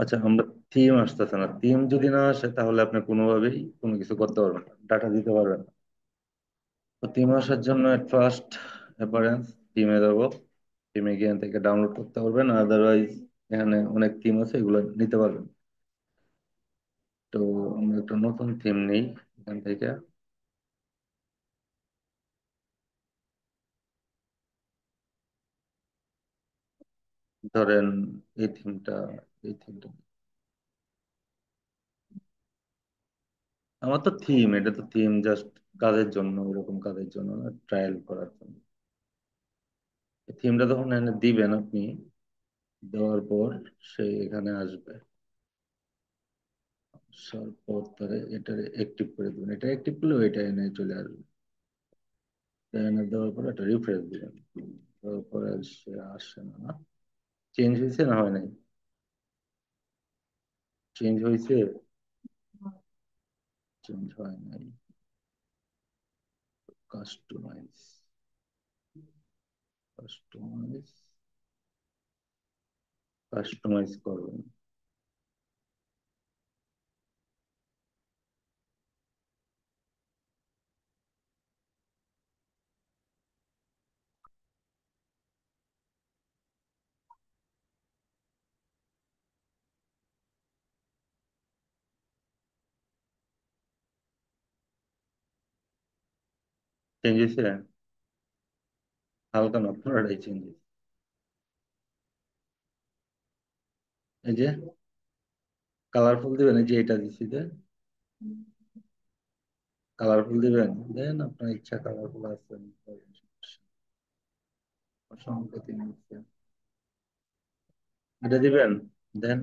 আচ্ছা, আমরা থিম আসতেছে না। থিম যদি না আসে তাহলে আপনি কোনোভাবেই কোনো কিছু করতে পারবেন না, ডাটা দিতে পারবেন না। তো থিম আসার জন্য এট ফার্স্ট অ্যাপারেন্স থিমে যাবো। থিমে গিয়ে এখান থেকে ডাউনলোড করতে পারবেন, আদারওয়াইজ এখানে অনেক থিম আছে, এগুলো নিতে পারবেন। তো আমরা একটা নতুন থিম নেই এখান থেকে। ধরেন এই থিমটা, এই থিমটা। আমার তো থিম, এটা তো থিম জাস্ট কাজের জন্য, ওরকম কাজের জন্য ট্রায়াল করার জন্য। থিমটা তখন এখানে দিবেন আপনি, দেওয়ার পর সে এখানে আসবে। আসার পর তারে এটা অ্যাক্টিভ করে দেবেন, এটা অ্যাক্টিভ করলে এটা এনে চলে আসবে। এটা এনে দেওয়ার পর এটা রিফ্রেশ দিবেন। দেওয়ার পরে সে আসে না। চেঞ্জ হয়েছে না হয় নাই? চেঞ্জ হয়েছে? চেঞ্জ হয় নাই। কাস্টমাইজ, কাস্টমাইজ, কাস্টমাইজ করবেন। চেঞ্জ হয়েছে? হালকা না, পুরোটাই চেঞ্জ হয়েছে। এই যে কালারফুল দিবেন, এই যে এটা দিচ্ছি যে কালারফুল দিবেন, দেন আপনার ইচ্ছা কালারফুল আছে। সংকেত নিচ্ছে, এটা দিবেন। দেন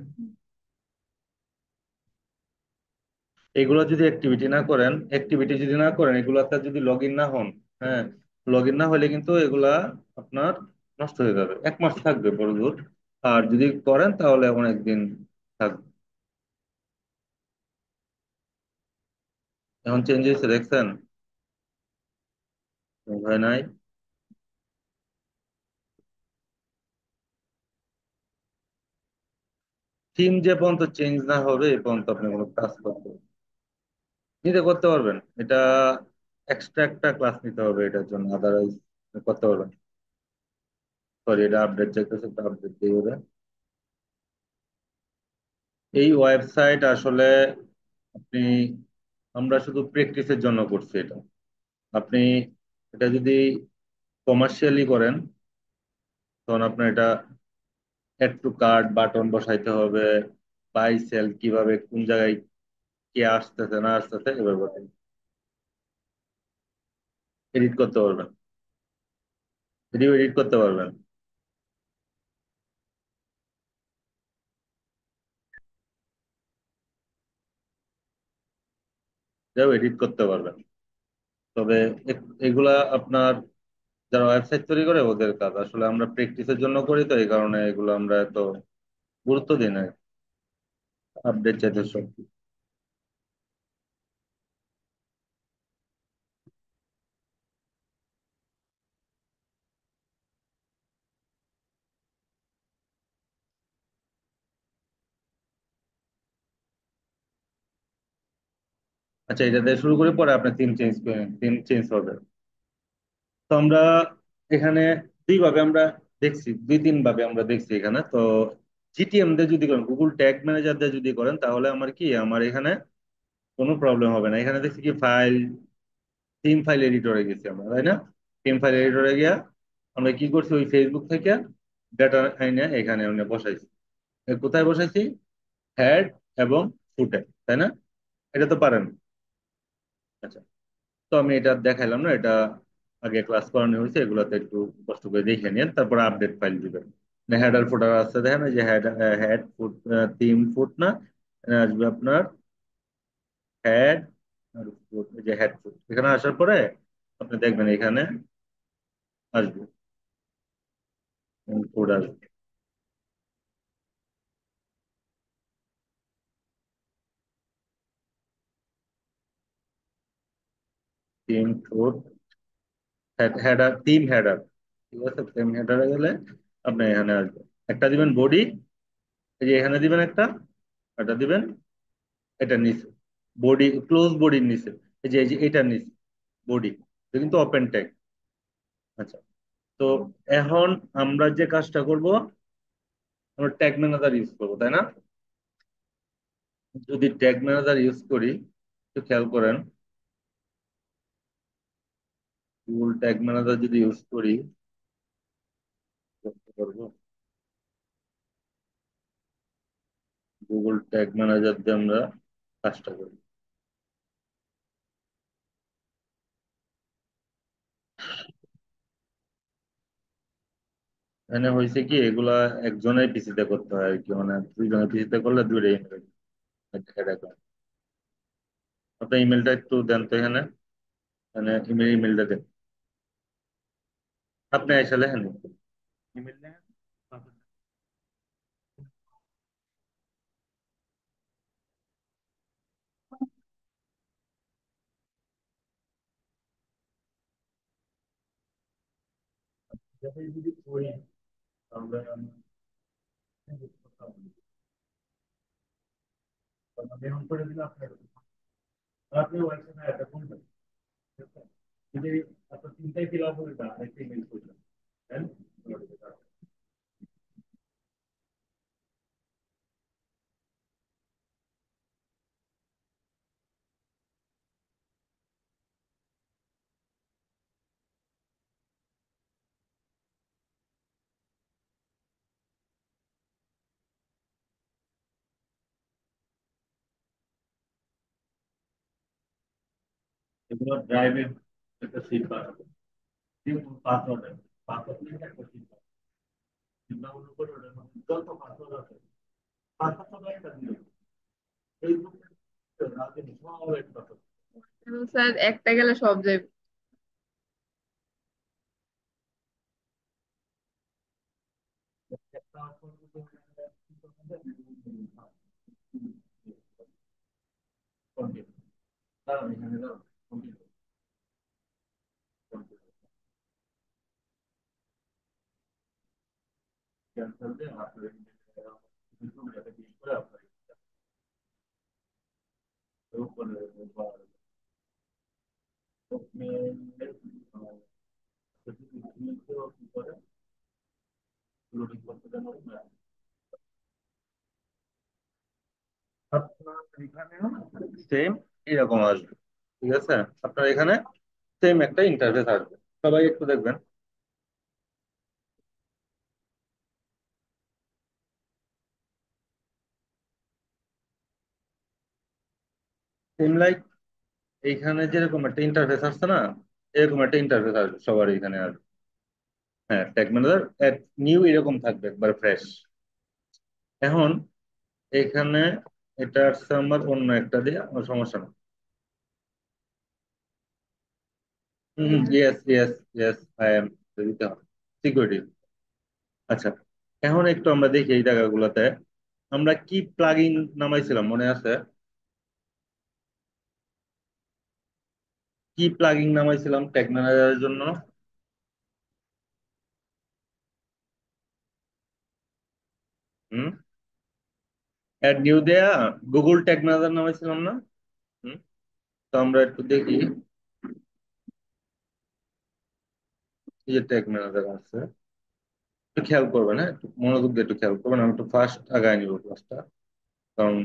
এগুলো যদি অ্যাক্টিভিটি না করেন, অ্যাক্টিভিটি যদি না করেন, এগুলাতে যদি লগ ইন না হন, হ্যাঁ, লগ ইন না হলে কিন্তু এগুলা আপনার নষ্ট হয়ে যাবে, 1 মাস থাকবে বড় জোর। আর যদি করেন তাহলে অনেক দিন থাকবে। এখন চেঞ্জ হয়েছে দেখছেন? হয় নাই? থিম যে পর্যন্ত চেঞ্জ না হবে এ পর্যন্ত আপনি কোনো কাজ করতে পারবেন। নিজে করতে পারবেন এটা, এক্সট্রা একটা ক্লাস নিতে হবে এটার জন্য, আদারওয়াইজ করতে পারবেন। সরি, এটা আপডেট চাইতেছে, একটা আপডেট দিয়ে হবে। এই ওয়েবসাইট আসলে আপনি, আমরা শুধু প্র্যাকটিসের জন্য করছি এটা। আপনি এটা যদি কমার্শিয়ালি করেন, তখন আপনার এটা অ্যাড টু কার্ট বাটন বসাইতে হবে, বাই সেল কিভাবে কোন জায়গায় কে আসতেছে না আসতেছে এভাবে এডিট করতে পারবেন। ভিডিও এডিট করতে পারবেন। যাও এডিট করতে পারবেন। তবে এগুলা আপনার যারা ওয়েবসাইট তৈরি করে ওদের কাজ, আসলে আমরা প্র্যাকটিসের জন্য করি, তো এই কারণে এগুলো আমরা এত গুরুত্ব দিই না। আপডেট চাইতে সব। আচ্ছা, এটা দিয়ে শুরু করে পরে আপনি থিম চেঞ্জ করেন, থিম চেঞ্জ হবে। তো আমরা এখানে দুইভাবে আমরা দেখছি, 2-3 ভাবে আমরা দেখছি এখানে তো। জিটিএম দিয়ে যদি করেন, গুগল ট্যাগ ম্যানেজার দিয়ে যদি করেন, তাহলে আমার কি, আমার এখানে কোনো প্রবলেম হবে না। এখানে দেখছি কি ফাইল, থিম ফাইল এডিটরে গেছি আমরা, তাই না? থিম ফাইল এডিটরে গিয়া আমরা কি করছি, ওই ফেসবুক থেকে ডাটা আইনে এখানে আমরা বসাইছি। কোথায় বসাইছি? হেড এবং ফুটে, তাই না? এটা তো পারেন। আচ্ছা, তো আমি এটা দেখাইলাম না, এটা আগে ক্লাস করানো হয়েছে, এগুলাতে একটু কষ্ট করে দেখে নিন, তারপর আপডেট ফাইল দিবেন। হেডার ফুটার আছে দেখেন, এই যে head, head foot, theme foot না, আসবে আপনার হেড আর ফুট, এই যে হেড ফুট এখানে আসার পরে আপনি দেখবেন এখানে আসবে, ফুট আসবে। Theme foot, header, theme header, ঠিক আছে? থিম হেডারে গেলে আপনি এখানে আসবে, একটা দিবেন বডি, এই যে এখানে দিবেন একটা, এটা দিবেন, এটার নিচে বডি, ক্লোজ বডির নিচে, এই যে এটার নিচে বডি, এটা কিন্তু ওপেন ট্যাগ। আচ্ছা, তো এখন আমরা যে কাজটা করব, আমরা ট্যাগ ম্যানেজার ইউজ করবো, তাই না? যদি ট্যাগ ম্যানেজার ইউজ করি, একটু খেয়াল করেন, গুগল ট্যাগ ম্যানেজার যদি ইউজ করি, করতে পারবো। গুগল ট্যাগ ম্যানেজার দিয়ে আমরা কাজটা করি। এখানে হয়েছে কি, এগুলা একজনের পিসিতে করতে হয় আর কি, মানে দুইজনের পিসিতে করলে দুইটা ইমেল দেখা দেখলাম। আপনার ইমেলটা একটু দেন তো এখানে, মানে ইমেলটা দেন। আপনি এসে লেখেন ইমেল লেখেন। যাতে যদি করি, তাহলে আমি এখন করে দিলে আপনার, আপনি ওয়েবসাইটে একটা খুলবেন, ঠিক আছে? যদি আপনার তিনটাই ফিল আপ হয়ে যায়, একটা ইমেল করবেন, দেন এগুলো ড্রাইভে একটা সিট বানাবো, কিন্তু পাসওয়ার্ড, পাসওয়ার্ড লিখে একটা সিট বানাবো, চিন্তাগুলো করে ওটার মধ্যে যত পাসওয়ার্ড আছে, পাসওয়ার্ড একটা দিলে ফেসবুক রাজনীতি সব একটা পাসওয়ার্ড। স্যার একটা গেলে সব যাবে। একটা দাঁড়ান এখানে, দাঁড়ান, ক্যান্সেল দিয়ে আপনার ক্লিক করে আপনার উপরে লোডিং করতে দেন। আপনার এখানে সেম এরকম আসবে, ঠিক আছে? আপনার এখানে সেম একটা ইন্টারফেস আসবে, সবাই একটু দেখবেন। সেম লাইক এইখানে যেরকম একটা ইন্টারফেস আসছে না, এরকম একটা ইন্টারফেস আসবে সবার এখানে আসবে। হ্যাঁ, ট্যাগ ম্যানেজার নিউ এরকম থাকবে, একবার ফ্রেশ। এখন এখানে এটা আসছে আমার অন্য একটা দিয়ে, আমার সমস্যা না। Yes yes yes, I am, দিতে হবে সিকিউরিটি। আচ্ছা, এখন একটু আমরা দেখি এই জায়গাগুলোতে আমরা কি প্লাগইন নামাইছিলাম, মনে আছে? কি প্লাগইন নামাইছিলাম ট্যাগ ম্যানেজারের জন্য? হুম, অ্যাড নিউ দেয়া গুগল ট্যাগ ম্যানেজার নামাইছিলাম না? হুম, তো আমরা একটু দেখি, এই যে ট্যাগ ম্যানেজার আছে, একটু খেয়াল করবেন, হ্যাঁ, একটু মনোযোগ দিয়ে একটু খেয়াল করবেন। আমি একটু ফার্স্ট আগায় নিব ক্লাসটা, কারণ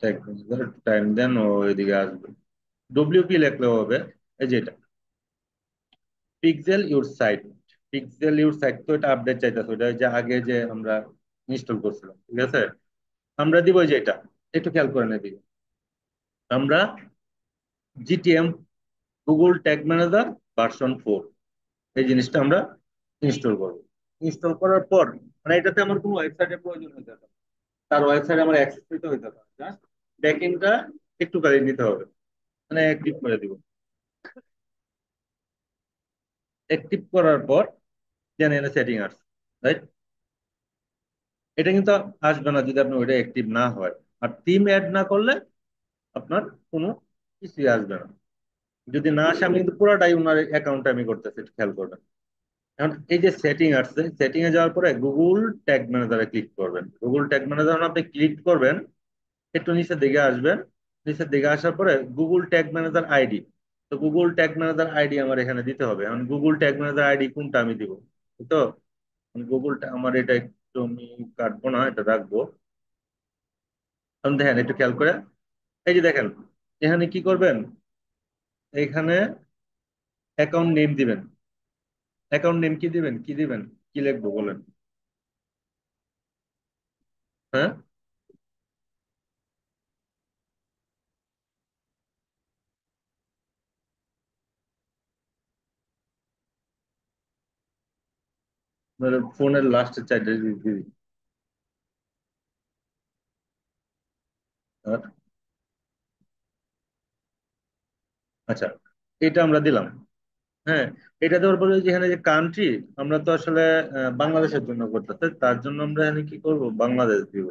ট্যাগ ম্যানেজার টাইম দেন, ও এদিকে আসবে। ডব্লিউপি লিখলেও হবে। এই যে এটা pixel your site, pixel your site, তো এটা আপডেট চাইতেছে, ওটা ওই যে আগে যে আমরা ইনস্টল করছিলাম, ঠিক আছে? আমরা দিব ওই যে এটা, একটু খেয়াল করেন এদিকে, আমরা GTM Google tag manager version 4, এই জিনিসটা আমরা ইনস্টল করবো। ইনস্টল করার পর মানে এটাতে আমার কোনো ওয়েবসাইটের প্রয়োজন হইতে হবে না। তার ওয়েবসাইটে আমার অ্যাক্সেস নিতে হইতে হবে, জাস্ট ব্যাকএন্ডটা একটু কাজে নিতে হবে, মানে অ্যাক্টিভ করে দিব। অ্যাক্টিভ করার পর দেন এনে সেটিং আসবে, রাইট? এটা কিন্তু আসবে না যদি আপনি ওইটা অ্যাক্টিভ না হয়। আর টিম অ্যাড না করলে আপনার কোনো কিছুই আসবে না। যদি না আসে, আমি কিন্তু পুরোটাই ওনার অ্যাকাউন্টে আমি করতেছি, একটু খেয়াল করবেন। এখন এই যে সেটিং আসছে, সেটিং এ যাওয়ার পরে গুগল ট্যাগ ম্যানেজারে ক্লিক করবেন। গুগল ট্যাগ ম্যানেজার আপনি ক্লিক করবেন, একটু নিচের দিকে আসবেন। নিচের দিকে আসার পরে গুগল ট্যাগ ম্যানেজার আইডি, তো গুগল ট্যাগ ম্যানেজার আইডি আমার এখানে দিতে হবে। এখন গুগল ট্যাগ ম্যানেজার আইডি কোনটা আমি দিব, তো গুগলটা আমার এটা একটু আমি কাটবো না, এটা রাখবো। এখন দেখেন একটু খেয়াল করে, এই যে দেখেন এখানে কি করবেন, এখানে অ্যাকাউন্ট নেম দিবেন। অ্যাকাউন্ট নেম কি দিবেন, কি দিবেন, কি লিখবো বলেন? হ্যাঁ, ফোনের লাস্টের চারটে digit দিবি। আর আচ্ছা, এটা আমরা দিলাম। হ্যাঁ, এটা দেওয়ার পরে যেখানে যে কান্ট্রি, আমরা তো আসলে বাংলাদেশের জন্য করতেছে, তার জন্য আমরা এখানে কি করব, বাংলাদেশ দিব।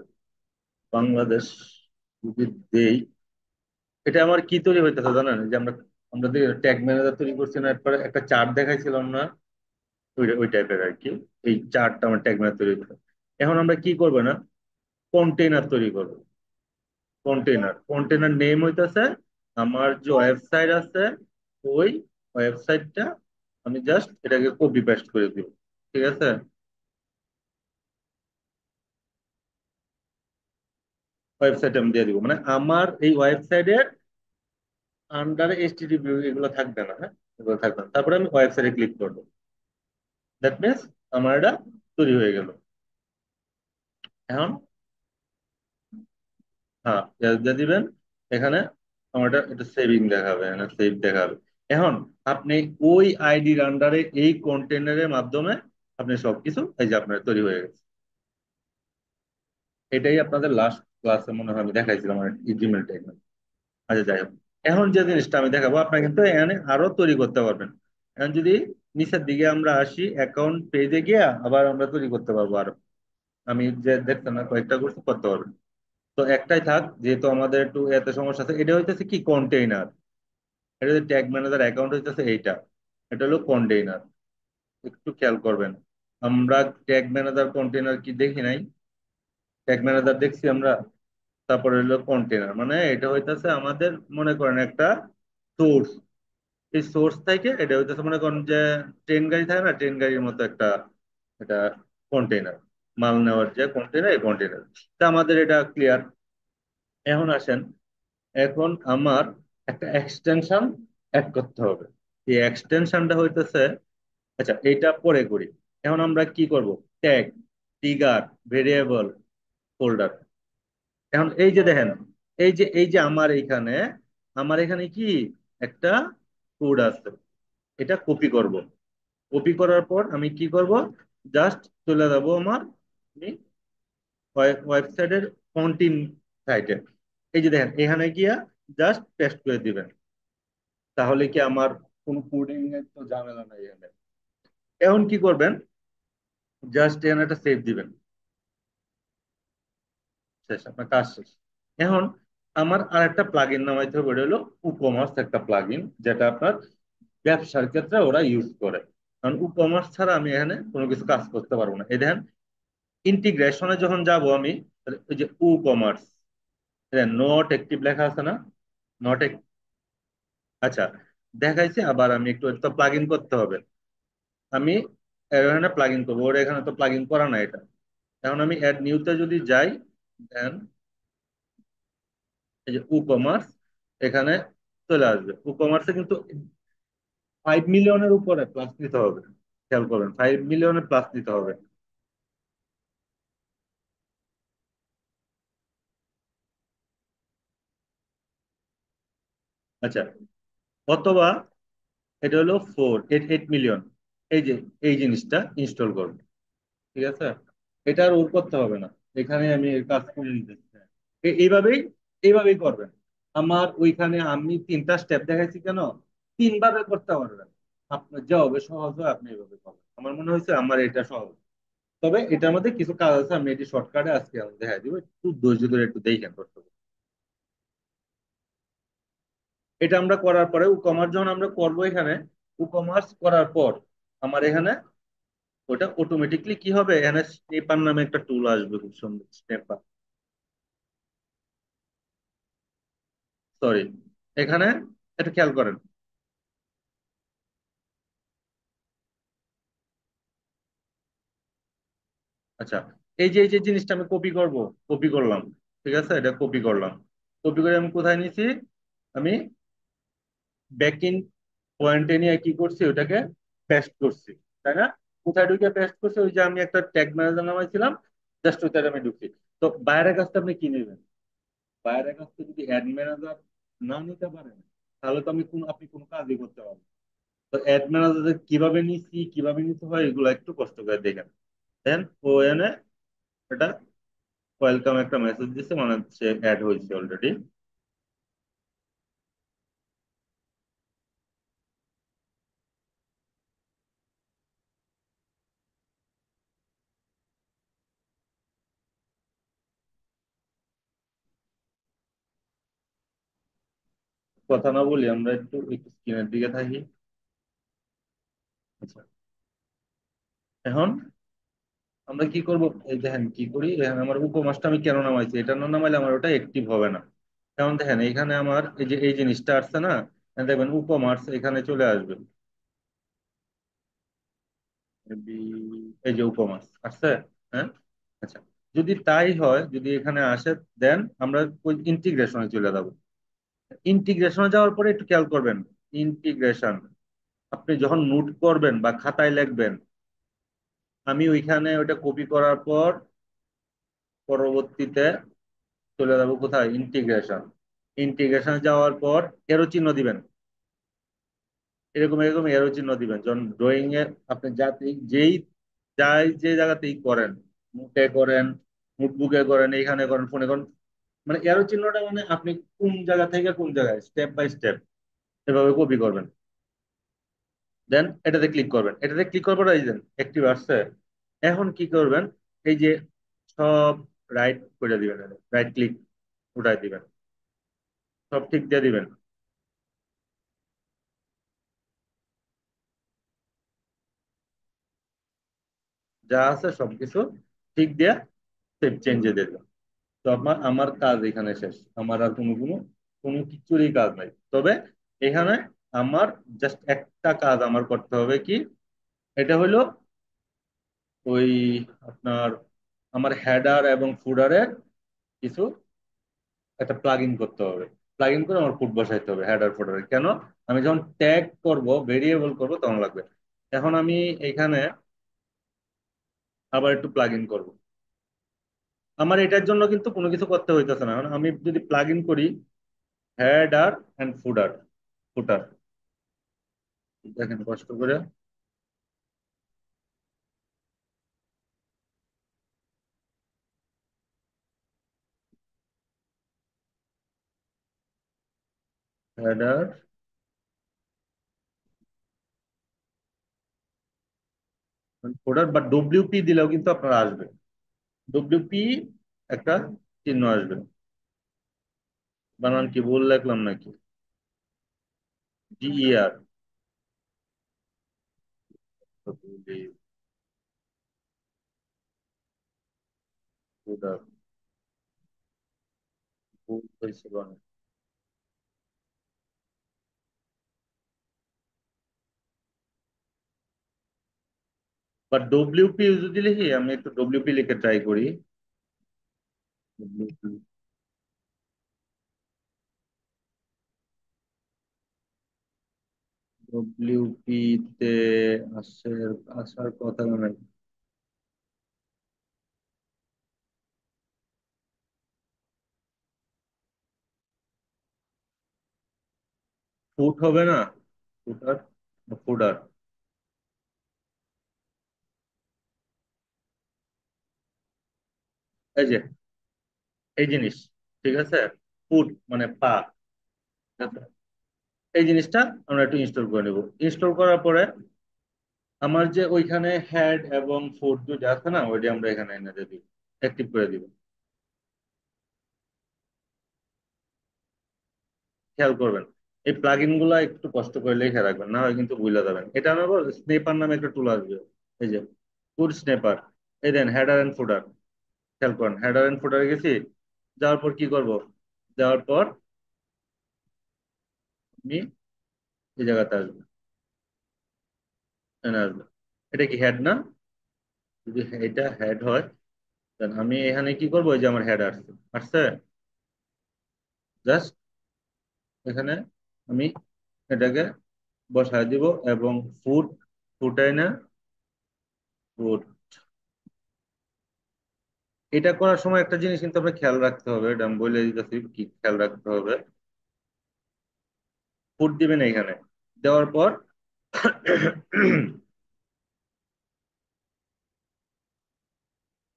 বাংলাদেশ যদি দেই, এটা আমার কি তৈরি হইতেছে জানেন, যে আমরা আমরা ট্যাগ ম্যানেজার তৈরি করছি না, এরপরে একটা চার্ট দেখাইছিলাম না, ওই ওই টাইপের আর কি। এই চার্টটা আমার ট্যাগ ম্যানেজার তৈরি করতে। এখন আমরা কি করবো না, কন্টেইনার তৈরি করব। কন্টেইনার, কন্টেইনার নেম হইতেছে আমার যে ওয়েবসাইট আছে, ওই ওয়েবসাইটটা আমি জাস্ট এটাকে কপি পেস্ট করে দিব। ঠিক আছে, ওয়েবসাইট আমি দিয়ে দিব, মানে আমার এই ওয়েবসাইটের আন্ডারে এইচটিটিপি এগুলো থাকবে না, হ্যাঁ, এগুলো থাকবে না। তারপরে আমি ওয়েবসাইটে ক্লিক করবো, দ্যাট মিনস আমার এটা তৈরি হয়ে গেল। এখন হ্যাঁ, দিয়ে দিবেন এখানে। আমার এটা এটা সেভিং দেখাবে, এখানে সেভ দেখাবে। এখন আপনি ওই আইডির আন্ডারে এই কন্টেনারের মাধ্যমে আপনি সবকিছু, এই যে আপনার তৈরি হয়ে গেছে। এটাই আপনাদের লাস্ট ক্লাসে মনে হয় আমি দেখাইছিলাম আমার জিমেল টেকনিক। আচ্ছা যাই হোক, এখন যে জিনিসটা আমি দেখাবো আপনারা কিন্তু এখানে আরো তৈরি করতে পারবেন। এখন যদি নিচের দিকে আমরা আসি, অ্যাকাউন্ট পেজে গিয়ে আবার আমরা তৈরি করতে পারবো আরো। আমি যে দেখতে না কয়েকটা করতে করতে পারবেন। তো একটাই থাক, যেহেতু আমাদের একটু এত সমস্যা আছে। এটা হইতেছে কি, কন্টেইনার। এটা যে ট্যাগ ম্যানেজার অ্যাকাউন্ট হইতেছে এইটা, এটা হলো কন্টেইনার। একটু খেয়াল করবেন, আমরা ট্যাগ ম্যানেজার কন্টেইনার কি দেখি নাই? ট্যাগ ম্যানেজার দেখছি আমরা। তারপরে হলো কন্টেনার, মানে এটা হইতেছে আমাদের, মনে করেন একটা সোর্স। এই সোর্স থেকে এটা হইতেছে, মনে করেন যে ট্রেন গাড়ি থাকে না, ট্রেন গাড়ির মতো একটা, এটা কন্টেনার, মাল নেওয়ার যে কন্টেনার, এই কন্টেনার। তা আমাদের এটা ক্লিয়ার। এখন আসেন, এখন আমার একটা এক্সটেনশন অ্যাড করতে হবে। এই এক্সটেনশনটা হইতেছে, আচ্ছা এইটা পরে করি। এখন আমরা কি করব, ট্যাগ, ট্রিগার, ভেরিয়েবল, ফোল্ডার। এখন এই যে দেখেন, এই যে আমার এখানে কি একটা কোড আছে, এটা কপি করব। কপি করার পর আমি কি করব, জাস্ট চলে যাব আমার ওয়েবসাইটের কন্টিন সাইটে। এই যে দেখেন এখানে গিয়া জাস্ট পেস্ট করে দিবেন, তাহলে কি আমার কোনো কোডিং এর তো ঝামেলা নাই এখানে। এখন কি করবেন, জাস্ট এখানে একটা সেভ দিবেন। শেষ, আপনার কাজ শেষ। এখন আমার আর একটা প্লাগ ইন নামাইতে হবে, ওটা হলো উকমার্স একটা প্লাগ ইন, যেটা আপনার ব্যবসার ক্ষেত্রে ওরা ইউজ করে। কারণ উকমার্স ছাড়া আমি এখানে কোনো কিছু কাজ করতে পারবো না। এই দেখেন, ইন্টিগ্রেশনে যখন যাব আমি, ওই যে উ কমার্স, নট অ্যাক্টিভ লেখা আছে না, নট। আচ্ছা, দেখাইছি। আবার আমি একটু তো প্লাগ ইন করতে হবে। আমি এখানে প্লাগ ইন করবো, ওর এখানে তো প্লাগ ইন করা না এটা। এখন আমি অ্যাড নিউতে যদি যাই, দেন এই যে উ কমার্স, এখানে চলে আসবে। উ কমার্সে কিন্তু 5 মিলিয়নের উপরে প্লাস নিতে হবে। খেয়াল করবেন, 5 মিলিয়নের প্লাস নিতে হবে। আচ্ছা, অথবা এটা হলো 8 মিলিয়ন। এই যে এই জিনিসটা ইনস্টল করবো। ঠিক আছে, এটা আর ওর করতে হবে না, এখানে আমি এর কাজ করে নিতেছি। এইভাবেই, এইভাবেই করবেন। আমার ওইখানে আমি 3টা স্টেপ দেখাইছি কেন, 3 ভাবে করতে পারবেন। আপনার যা হবে সহজ হয় আপনি এইভাবে করবেন। আমার মনে হয়েছে আমার এটা সহজ। তবে এটার মধ্যে কিছু কাজ আছে, আমি এটি শর্টকাটে আজকে আমি দেখাই দিব, একটু ধৈর্য ধরে একটু দেখেন করতে হবে। এটা আমরা করার পরে ই কমার্স যখন আমরা করবো এখানে, ই কমার্স করার পর আমার এখানে ওটা অটোমেটিকলি কি হবে, এখানে স্নেপার নামে একটা টুল আসবে, খুব সুন্দর স্নেপার। সরি, এখানে এটা খেয়াল করেন। আচ্ছা, এই যে জিনিসটা আমি কপি করব, কপি করলাম, ঠিক আছে, এটা কপি করলাম। কপি করে আমি কোথায় নিয়েছি, আমি ব্যাক পয়েন্টে নিয়ে কি করছি, ওটাকে পেস্ট করছি, তাই না? কোথায় ঢুকে পেস্ট করছি, ওই যে আমি একটা ট্যাগ ম্যানেজার নামাইছিলাম, জাস্ট ওইটাতে আমি ঢুকছি। তো বাইরের কাজটা আপনি কি নেবেন? বাইরের কাজটা যদি অ্যাড ম্যানেজার না নিতে পারেন, তাহলে তো আপনি কোনো কাজই করতে পারবেন না। তো অ্যাড ম্যানেজার কিভাবে নিচ্ছি, কিভাবে নিতে হয়, এগুলো একটু কষ্ট করে দেখেন। দেন ও এনে এটা ওয়েলকাম একটা মেসেজ দিচ্ছে, মানে হচ্ছে অ্যাড হয়েছে অলরেডি। কথা না বলি, আমরা একটু একটু স্ক্রিনের দিকে থাকি। আচ্ছা, এখন আমরা কি করব, এই দেখেন কি করি, দেখেন আমার উপমাসটা আমি কেন নামাইছি, এটা না নামাইলে আমার ওটা অ্যাক্টিভ হবে না। এখন দেখেন এখানে আমার এই যে এই জিনিসটা আসছে না, দেখবেন উপমার্স এখানে চলে আসবে। এই যে উপমাস আসছে, হ্যাঁ। আচ্ছা, যদি তাই হয়, যদি এখানে আসে, দেন আমরা ওই ইন্টিগ্রেশনে চলে যাবো। ইন্টিগ্রেশনে যাওয়ার পরে একটু খেয়াল করবেন, ইন্টিগ্রেশন আপনি যখন নোট করবেন বা খাতায় লিখবেন, আমি ওইখানে ওইটা কপি করার পর পরবর্তীতে চলে যাবো কোথায়, ইন্টিগ্রেশন। ইন্টিগ্রেশন যাওয়ার পর এরো চিহ্ন দিবেন, এরকম এরকম এরো চিহ্ন দিবেন, যখন ড্রয়িং এ আপনি যাতে যেই যাই যে জায়গাতেই করেন, নোটে করেন, নোটবুকে করেন, এইখানে করেন, ফোনে করেন, মানে এরো চিহ্নটা মানে আপনি কোন জায়গা থেকে কোন জায়গায় স্টেপ বাই স্টেপ এভাবে কপি করবেন। দেন এটাতে ক্লিক করবেন, এটাতে ক্লিক করবেন, এই দেন অ্যাক্টিভ আসছে। এখন কি করবেন, এই যে সব রাইট করে দিবেন, রাইট ক্লিক উঠাই দিবেন, সব ঠিক দিয়ে দিবেন, যা আছে সবকিছু ঠিক দিয়ে সেভ চেঞ্জে দিয়ে দিবেন। তো আমার কাজ এখানে শেষ, আমার আর কোনো কোনো কোনো কিছুরই কাজ নাই। তবে এখানে আমার জাস্ট একটা কাজ আমার করতে হবে, কি এটা হলো ওই আপনার আমার হেডার এবং ফুডারের কিছু একটা প্লাগ ইন করতে হবে। প্লাগ ইন করে আমার ফুড বসাইতে হবে হেডার ফুডারে। কেন? আমি যখন ট্যাগ করব, ভেরিয়েবল করব, তখন লাগবে। এখন আমি এখানে আবার একটু প্লাগ ইন করবো। আমার এটার জন্য কিন্তু কোনো কিছু করতে হইতেছে না। এখন আমি যদি প্লাগ ইন করি হেডার অ্যান্ড ফুডার, ফুটার, দেখেন কষ্ট করে, হেডার ফুডার বা ডব্লিউপি দিলেও কিন্তু আপনার আসবে, ডব্লিউপি একটা চিহ্ন আসবে। বানান কি ভুল লিখলাম নাকি? ডিইআর, ফুডার, ভুল হয়েছে বানান। বা ডব্লিউপি যদি লিখি, আমি একটু ডব্লিউপি লিখে ট্রাই করি। ডব্লিউপি তে আসার আসার কথা মনে হয়। ফুট হবে না, ফুটার, ফুডার, এই যে এই জিনিস, ঠিক আছে, ফুট মানে পা, ঠিক আছে? এই জিনিসটা আমরা একটু ইনস্টল করে নেব। ইনস্টল করার পরে আমার যে ওইখানে হেড এবং ফুট দুইটা আছে না, ওইটা আমরা এখানে এনে দিয়ে দিব, অ্যাক্টিভ করে দিব। খেয়াল করবেন, এই প্লাগইন গুলা একটু কষ্ট করে লিখে রাখবেন, না হয় কিন্তু ভুলে যাবেন। এটা আমার স্নেপার নামে একটা টুল আসবে, এই যে ফুড স্ন্যাপার, এই দেন হেডার এন্ড ফুটার, খেয়াল করেন হেডার এন্ড ফুটারে গেছি। যাওয়ার পর কি করব, যাওয়ার পর আমি এই জায়গাতে আসবো, এখানে আসবো। এটা কি হেড না? যদি এটা হেড হয়, then আমি এখানে কি করবো, এই যে আমার হেড আসছে, আসছে, জাস্ট এখানে আমি এটাকে বসায় দিব এবং ফুড, ফুটাই না, ফুড। এটা করার সময় একটা জিনিস কিন্তু আমরা খেয়াল রাখতে হবে, এটা আমি বলে দিতেছি কি খেয়াল রাখতে হবে। ফুড দিবেন এখানে, দেওয়ার পর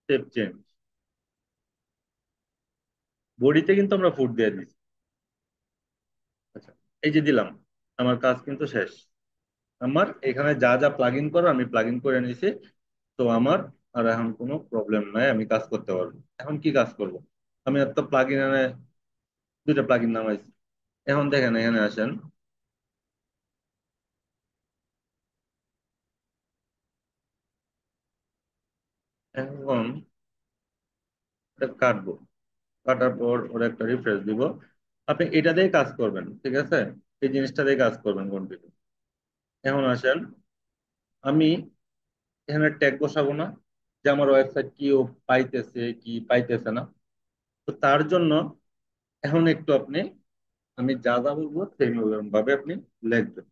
স্টেপ চেঞ্জ, বডিতে কিন্তু আমরা ফুড দিয়ে দিচ্ছি। আচ্ছা, এই যে দিলাম, আমার কাজ কিন্তু শেষ। আমার এখানে যা যা প্লাগ ইন করো আমি প্লাগ ইন করে নিয়েছি। তো আমার আর এখন কোনো প্রবলেম নাই, আমি কাজ করতে পারবো। এখন কি কাজ করব, আমি একটা প্লাগ ইন এনে দুইটা প্লাগ ইন নামাইছি। এখন দেখেন এখানে আসেন, এখন এটা কাটবো, কাটার পর ওর একটা রিফ্রেশ দিব। আপনি এটা দিয়ে কাজ করবেন, ঠিক আছে, এই জিনিসটা দিয়ে কাজ করবেন কন্টিনিউ। এখন আসেন, আমি এখানে ট্যাগ বসাবো না যে আমার ওয়েবসাইট কি ও পাইতেছে কি পাইতেছে না। তো তার জন্য এখন একটু আপনি, আমি যা যা বলবো সেই ভাবে আপনি লিখবেন।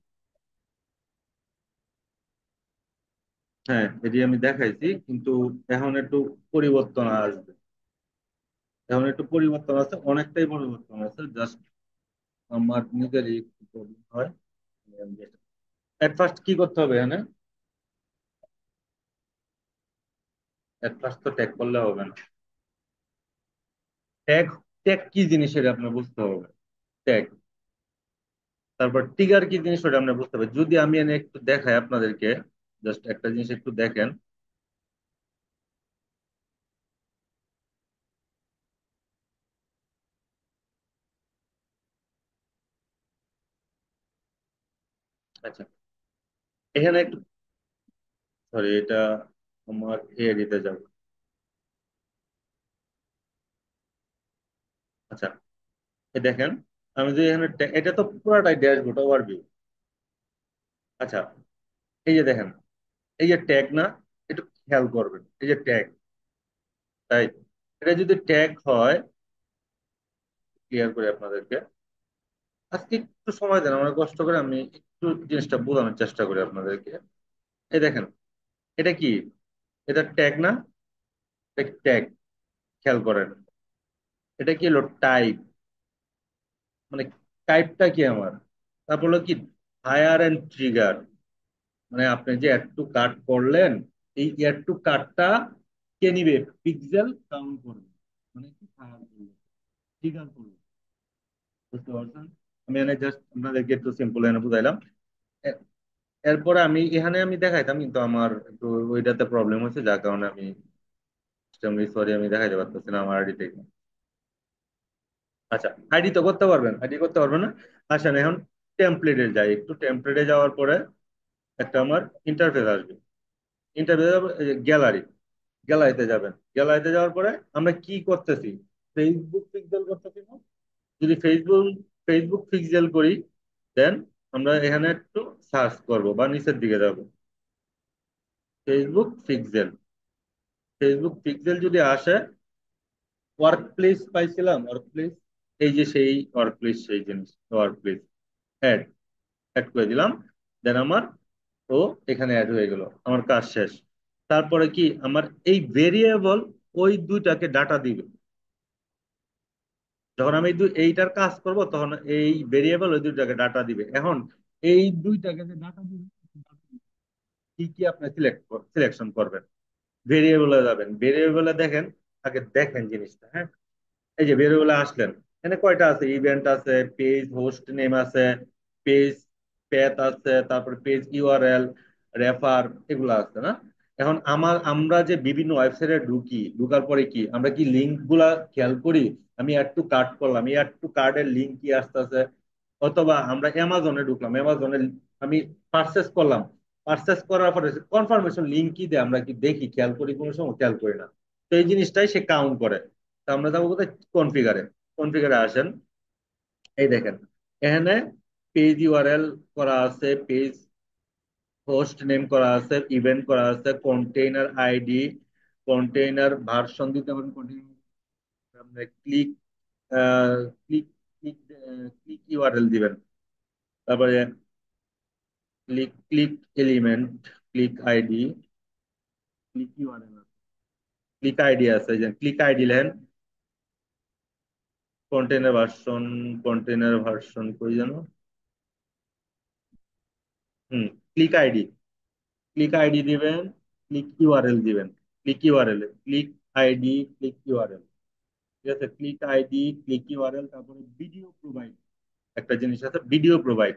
হ্যাঁ, এটি আমি দেখাইছি, কিন্তু এখন একটু পরিবর্তন আসবে। এখন একটু পরিবর্তন আছে, অনেকটাই পরিবর্তন আছে, জাস্ট আমার নিজেরই একটু প্রবলেম হয়। এট ফার্স্ট কি করতে হবে এখানে, এট ফার্স্ট তো ট্যাগ করলে হবে না। ট্যাগ, ট্যাগ কি জিনিস এটা আপনার বুঝতে হবে। ট্যাগ, তারপর টিগার কি জিনিস ওটা আমরা বুঝতে হবে। যদি আমি এনে একটু দেখাই আপনাদেরকে, জাস্ট একটা জিনিস একটু দেখেন। আচ্ছা, এখানে একটু, সরি এটা আমার এ দিতে যাবে। আচ্ছা, এই দেখেন, আমি যে এখানে এটা তো পুরোটাই ড্যাশবোর্ড ওভারভিউ। আচ্ছা, এই যে দেখেন, এই যে ট্যাগ না, একটু খেয়াল করবেন, এই যে ট্যাগ, তাই এটা যদি ট্যাগ হয়, ক্লিয়ার করে আপনাদেরকে, আজকে একটু সময় দেন, আমরা কষ্ট করে আমি একটু জিনিসটা বোঝানোর চেষ্টা করি আপনাদেরকে। এই দেখেন, এটা কি, এটা ট্যাগ না, ট্যাগ, খেয়াল করেন, এটা কি হলো টাইপ, মানে টাইপটা কি আমার, তারপর হলো কি ফায়ার এন্ড ট্রিগার, মানে আপনি যে অ্যাড টু কার্ট করলেন, এই অ্যাড টু কার্টটা কে নিবে, পিক্সেল কাউন্ট করবে, মানে কি ফায়ার করবে, ট্রিগার করবে, বুঝতে পারছেন? আমি এখানে জাস্ট আপনাদেরকে একটু সিম্পল এনে বুঝাইলাম। এ- এরপরে আমি এখানে আমি দেখাইতাম, কিন্তু আমার একটু ওইটাতে প্রবলেম হচ্ছে, যার কারণে আমি সরি আমি দেখাইতে পারতেছি না আমার আইডি থেকে। আচ্ছা, আইডি তো করতে পারবেন, আইডি করতে পারবেন না। আসেন এখন টেমপ্লেটে যাই, একটু টেমপ্লেটে যাওয়ার পরে একটা আমার ইন্টারফেস আসবে। ইন্টারফেস, গ্যালারি, গ্যালারিতে যাবেন। গ্যালারিতে যাওয়ার পরে আমরা কি করতেছি, ফেসবুক পিক্সেল করতেছি না? যদি ফেসবুক, ফেসবুক পিক্সেল করি, দেন আমরা এখানে একটু সার্চ করব বা নিচের দিকে যাব, ফেসবুক পিক্সেল। ফেসবুক পিক্সেল যদি আসে, ওয়ার্ক প্লেস পাইছিলাম, ওয়ার্ক প্লেস, এই যে সেই ওয়ার্ক প্লেস, সেই জিনিস ওয়ার্ক প্লেস, অ্যাড, অ্যাড করে দিলাম। দেন আমার ও এখানে অ্যাড হয়ে গেল, আমার কাজ শেষ। তারপরে কি আমার এই ভেরিয়েবল ওই দুইটাকে ডাটা দিবে। যখন আমি এইটার কাজ করব, তখন এই ভেরিয়েবল ওই দুইটাকে ডাটা দিবে। এখন এই দুইটাকে যে ডাটা দিবে, কি কি আপনি সিলেকশন করবেন, ভেরিয়েবলে যাবেন, ভেরিয়েবলে দেখেন, আগে দেখেন জিনিসটা, হ্যাঁ। এই যে ভেরিয়েবলে আসলেন, এখানে কয়টা আছে, ইভেন্ট আছে, পেজ হোস্ট নেম আছে, পেজ প্যাথ আছে, তারপর পেজ ইউআরএল, রেফার, এগুলো আছে না? এখন আমরা যে বিভিন্ন ওয়েবসাইটে ঢুকি, ঢুকার পরে কি আমরা কি লিঙ্ক গুলা খেয়াল করি? আমি অ্যাড টু কার্ট করলাম, এই অ্যাড টু কার্টের লিঙ্ক কি আসতেছে? অথবা আমরা অ্যামাজনে ঢুকলাম, অ্যামাজনে আমি পারচেস করলাম, পারচেস করার পরে কনফার্মেশন লিঙ্ক কি দেয় আমরা কি দেখি, খেয়াল করি? কোনো সময় খেয়াল করি না। তো এই জিনিসটাই সে কাউন্ট করে। তো আমরা যাবো কোথায়? কনফিগারে। কনফিগারে আসেন, এই দেখেন এখানে পেজ ইউআরএল করা আছে, পেজ হোস্ট নেম করা আছে, ইভেন্ট করা আছে, কন্টেইনার আইডি, কন্টেইনার ভার্সন দিতে পারেন, container click click click click URL দিবেন। তারপরে click click element, click ID, click URL, click ID আছে, যে click ID lane, container version কই যেন, হুম, ক্লিক আইডি, ক্লিক আইডি দিবেন, ক্লিক ইউআরএল দিবেন, click URL, click ID, click URL. ঠিক আছে, ক্লিক আইডি, ক্লিক ইউআরএল, তারপরে ভিডিও প্রোভাইড, একটা জিনিস আছে ভিডিও প্রোভাইড।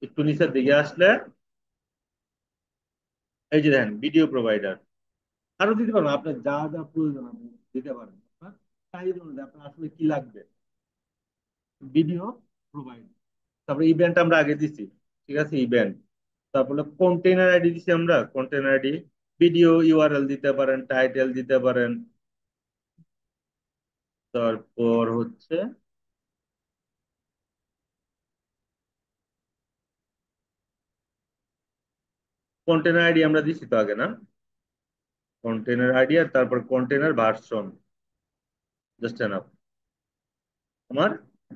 একটু নিচের দিকে আসলে এই যে দেখেন ভিডিও প্রোভাইডার। আরো দিতে পারেন আপনার যা যা প্রয়োজন আপনি দিতে পারেন, আপনার চাহিদা অনুযায়ী আপনার আসলে কি লাগবে। ভিডিও প্রোভাইড, তারপরে ইভেন্ট আমরা আগে দিছি, ঠিক আছে, ইভেন্ট। তারপরে কন্টেইনার আইডি দিছি আমরা, কন্টেইনার আইডি, ভিডিও ইউআরএল দিতে পারেন, টাইটেল দিতে পারেন। তারপর হচ্ছে কন্টেইনার আইডি আমরা দিছি তো আগে, না? কন্টেইনার আইডি আর তারপর কন্টেইনার ভার্সন, জাস্ট এনাফ আমার।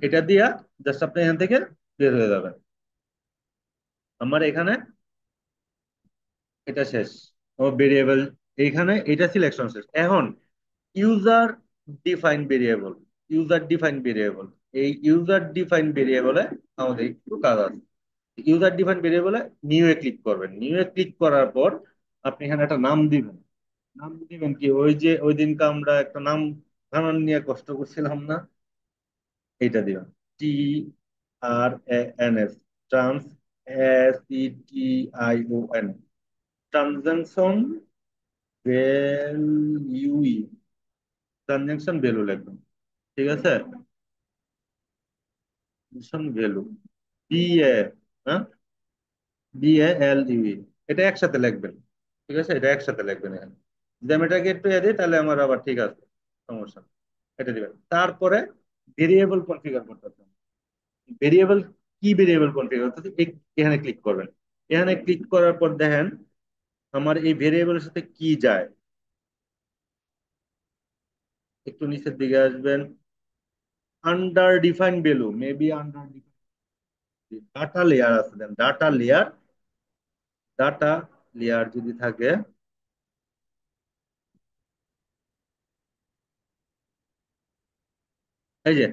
এটা দিয়া জাস্ট আপনি এখান থেকে বের হয়ে যাবেন। আমার এখানে এটা শেষ। ও ভেরিয়েবল, এইখানে এটা সিলেকশন শেষ। এখন user define variable, user define variable, এই ইউজার ডিফাইন ভেরিয়েবলে আমাদের একটু কাজ আছে। ইউজার ডিফাইন ভেরিয়েবলে নিউ এ ক্লিক করবেন। নিউ এ ক্লিক করার পর আপনি এখানে একটা নাম দিবেন। নাম দিবেন কি, ওই যে ওই দিনকে আমরা একটা নাম বানান নিয়ে কষ্ট করছিলাম না, এইটা দিবেন। TRANS, trans, SETION, transaction value, transaction value লিখবেন। ঠিক আছে, ট্রানজাকশন ভ্যালু, BA, হ্যাঁ, BALUE, এটা একসাথে লিখবেন। ঠিক আছে, এটা একসাথে লিখবেন এখানে। যদি আমি এটাকে একটু এ দিই তাহলে আমার আবার ঠিক আছে, সমস্যা নেই। এটা দিবেন। তারপরে ভেরিয়েবল কনফিগার করতে হবে। ভেরিয়েবল, কি ভেরিয়েবল কনফিগার করতে হবে? এখানে ক্লিক করবেন। এখানে ক্লিক করার পর দেখেন আমার এই ভেরিয়েবলের সাথে কি যায়। একটু নিচের দিকে আসবেন, under define value, maybe under data layer আছে, then data layer, data layer যদি থাকে, এই যে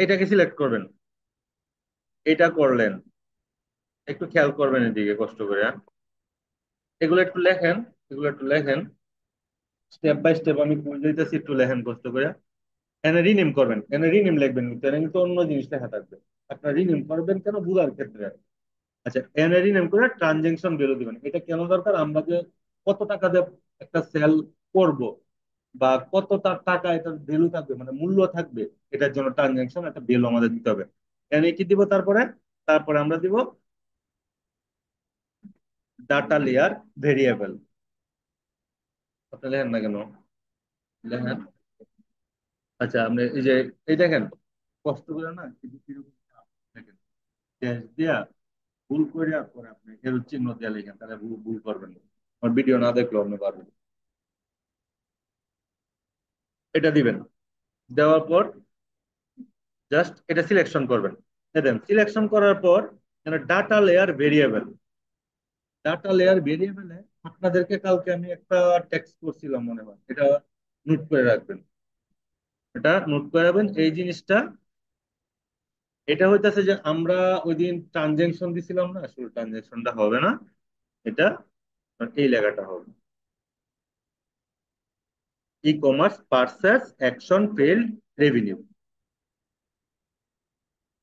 এটাকে সিলেক্ট করবেন। এটা করলেন, একটু খেয়াল করবেন এদিকে কষ্ট করে, হ্যাঁ? এগুলো একটু লেখেন, এগুলো একটু লেখেন, স্টেপ বাই স্টেপ আমি কই যাইতেছি একটু লেখেন কষ্ট করে। এনে রিনেম করবেন, এনে রিনেম লিখবেন, কিন্তু এনে কিন্তু অন্য জিনিস লেখা থাকবে। আপনার রিনেম করবেন কেন, বুঝার ক্ষেত্রে। আচ্ছা, এনে রিনেম করে ট্রানজেকশন ভ্যালু দিবেন। এটা কেন দরকার? আমরা যে কত টাকা দিয়ে একটা সেল করব, বা কত তার টাকা এটার ভ্যালু থাকবে, মানে মূল্য থাকবে, এটার জন্য ট্রানজেকশন একটা ভ্যালু আমাদের দিতে হবে। এনে কি দিব তারপরে? তারপরে আমরা দিব ডাটা লেয়ার ভেরিয়েবল। আপনি লেখেন না কেন? লেখেন। আচ্ছা, আপনি এই যে এই দেখেন কষ্ট করে না, কিন্তু কিরকম চাপ, দেখেন ড্যাশ দিয়া ভুল করে পরে আপনি এর চিহ্ন দিয়ে লেখেন, তাহলে ভুল ভুল করবেন না। আমার ভিডিও না দেখলেও আপনি পারবেন। এটা দিবেন, দেওয়ার পর জাস্ট এটা সিলেকশন করবেন। দেন সিলেকশন করার পর data layer variable, data layer ভেরিয়েবলে আপনাদেরকে কালকে আমি একটা টেক্সট করছিলাম মনে হয়, এটা নোট করে রাখবেন। এটা নোট করে রাখবেন এই জিনিসটা। এটা হইতেছে যে আমরা ওই দিন ট্রানজেকশন দিছিলাম না, আসলে ট্রানজেকশনটা হবে না, এটা এই লেখাটা হবে, e commerce purchase action failed revenue.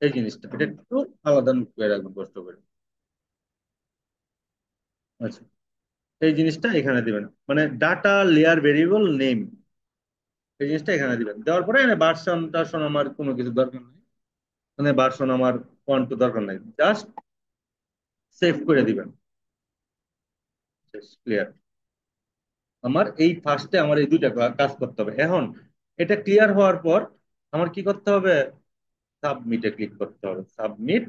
এই জিনিসটা এটা একটু আলাদা নোট করে রাখবেন কষ্ট করে। আচ্ছা, এই জিনিসটা এখানে দিবেন, মানে ডাটা লেয়ার ভেরিয়েবল নেম, এই জিনিসটা এখানে দিবেন। দেওয়ার পরে ভার্সন টার্সন আমার কোনো কিছু দরকার নেই, মানে ভার্সন আমার ফন্ট দরকার নাই, জাস্ট সেভ করে দিবেন। ক্লিয়ার। আমার এই ফার্স্টে আমার এই দুইটা কাজ করতে হবে। এখন এটা ক্লিয়ার হওয়ার পর আমার কি করতে হবে? সাবমিটে ক্লিক করতে হবে। সাবমিট,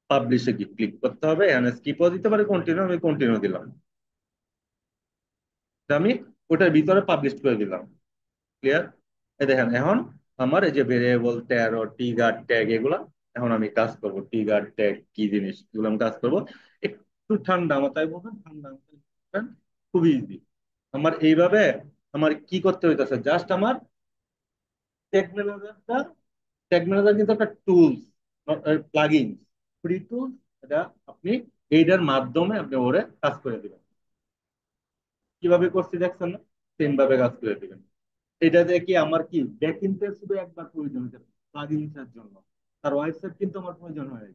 পাবলিশে ক্লিক করতে হবে। এখানে স্কিপও দিতে পারে, কন্টিনিউ, আমি কন্টিনিউ দিলাম। তো আমি ওটার ভিতরে পাবলিশ করে দিলাম। ক্লিয়ার। এই দেখেন এখন আমার এই যে ভেরিয়েবল ট্যারো ট্রিগার ট্যাগ এগুলা, এখন আমি কাজ করব। ট্রিগার ট্যাগ কি জিনিস, এগুলো আমি কাজ করব। একটু ঠান্ডা মাথায় বলবেন, ঠান্ডা মাথায় বলবেন, খুবই ইজি। আমার এইভাবে আমার কি করতে হইতেছে, জাস্ট আমার ট্যাগ ম্যানেজারটা, ট্যাগ ম্যানেজার কিন্তু একটা টুলস, প্লাগইন, ফ্রি টুলস। এটা আপনি এইটার মাধ্যমে আপনি ওরে কাজ করে দিবেন। কিভাবে করছি দেখছেন না? সেম ভাবে কাজ করে দিবেন। এটা দিয়ে কি আমার কি ব্যাক এন্ডের শুধু একবার প্রয়োজন হচ্ছে প্লাগইনস এর জন্য। তার ওয়েবসাইট কিন্তু আমার প্রয়োজন হয়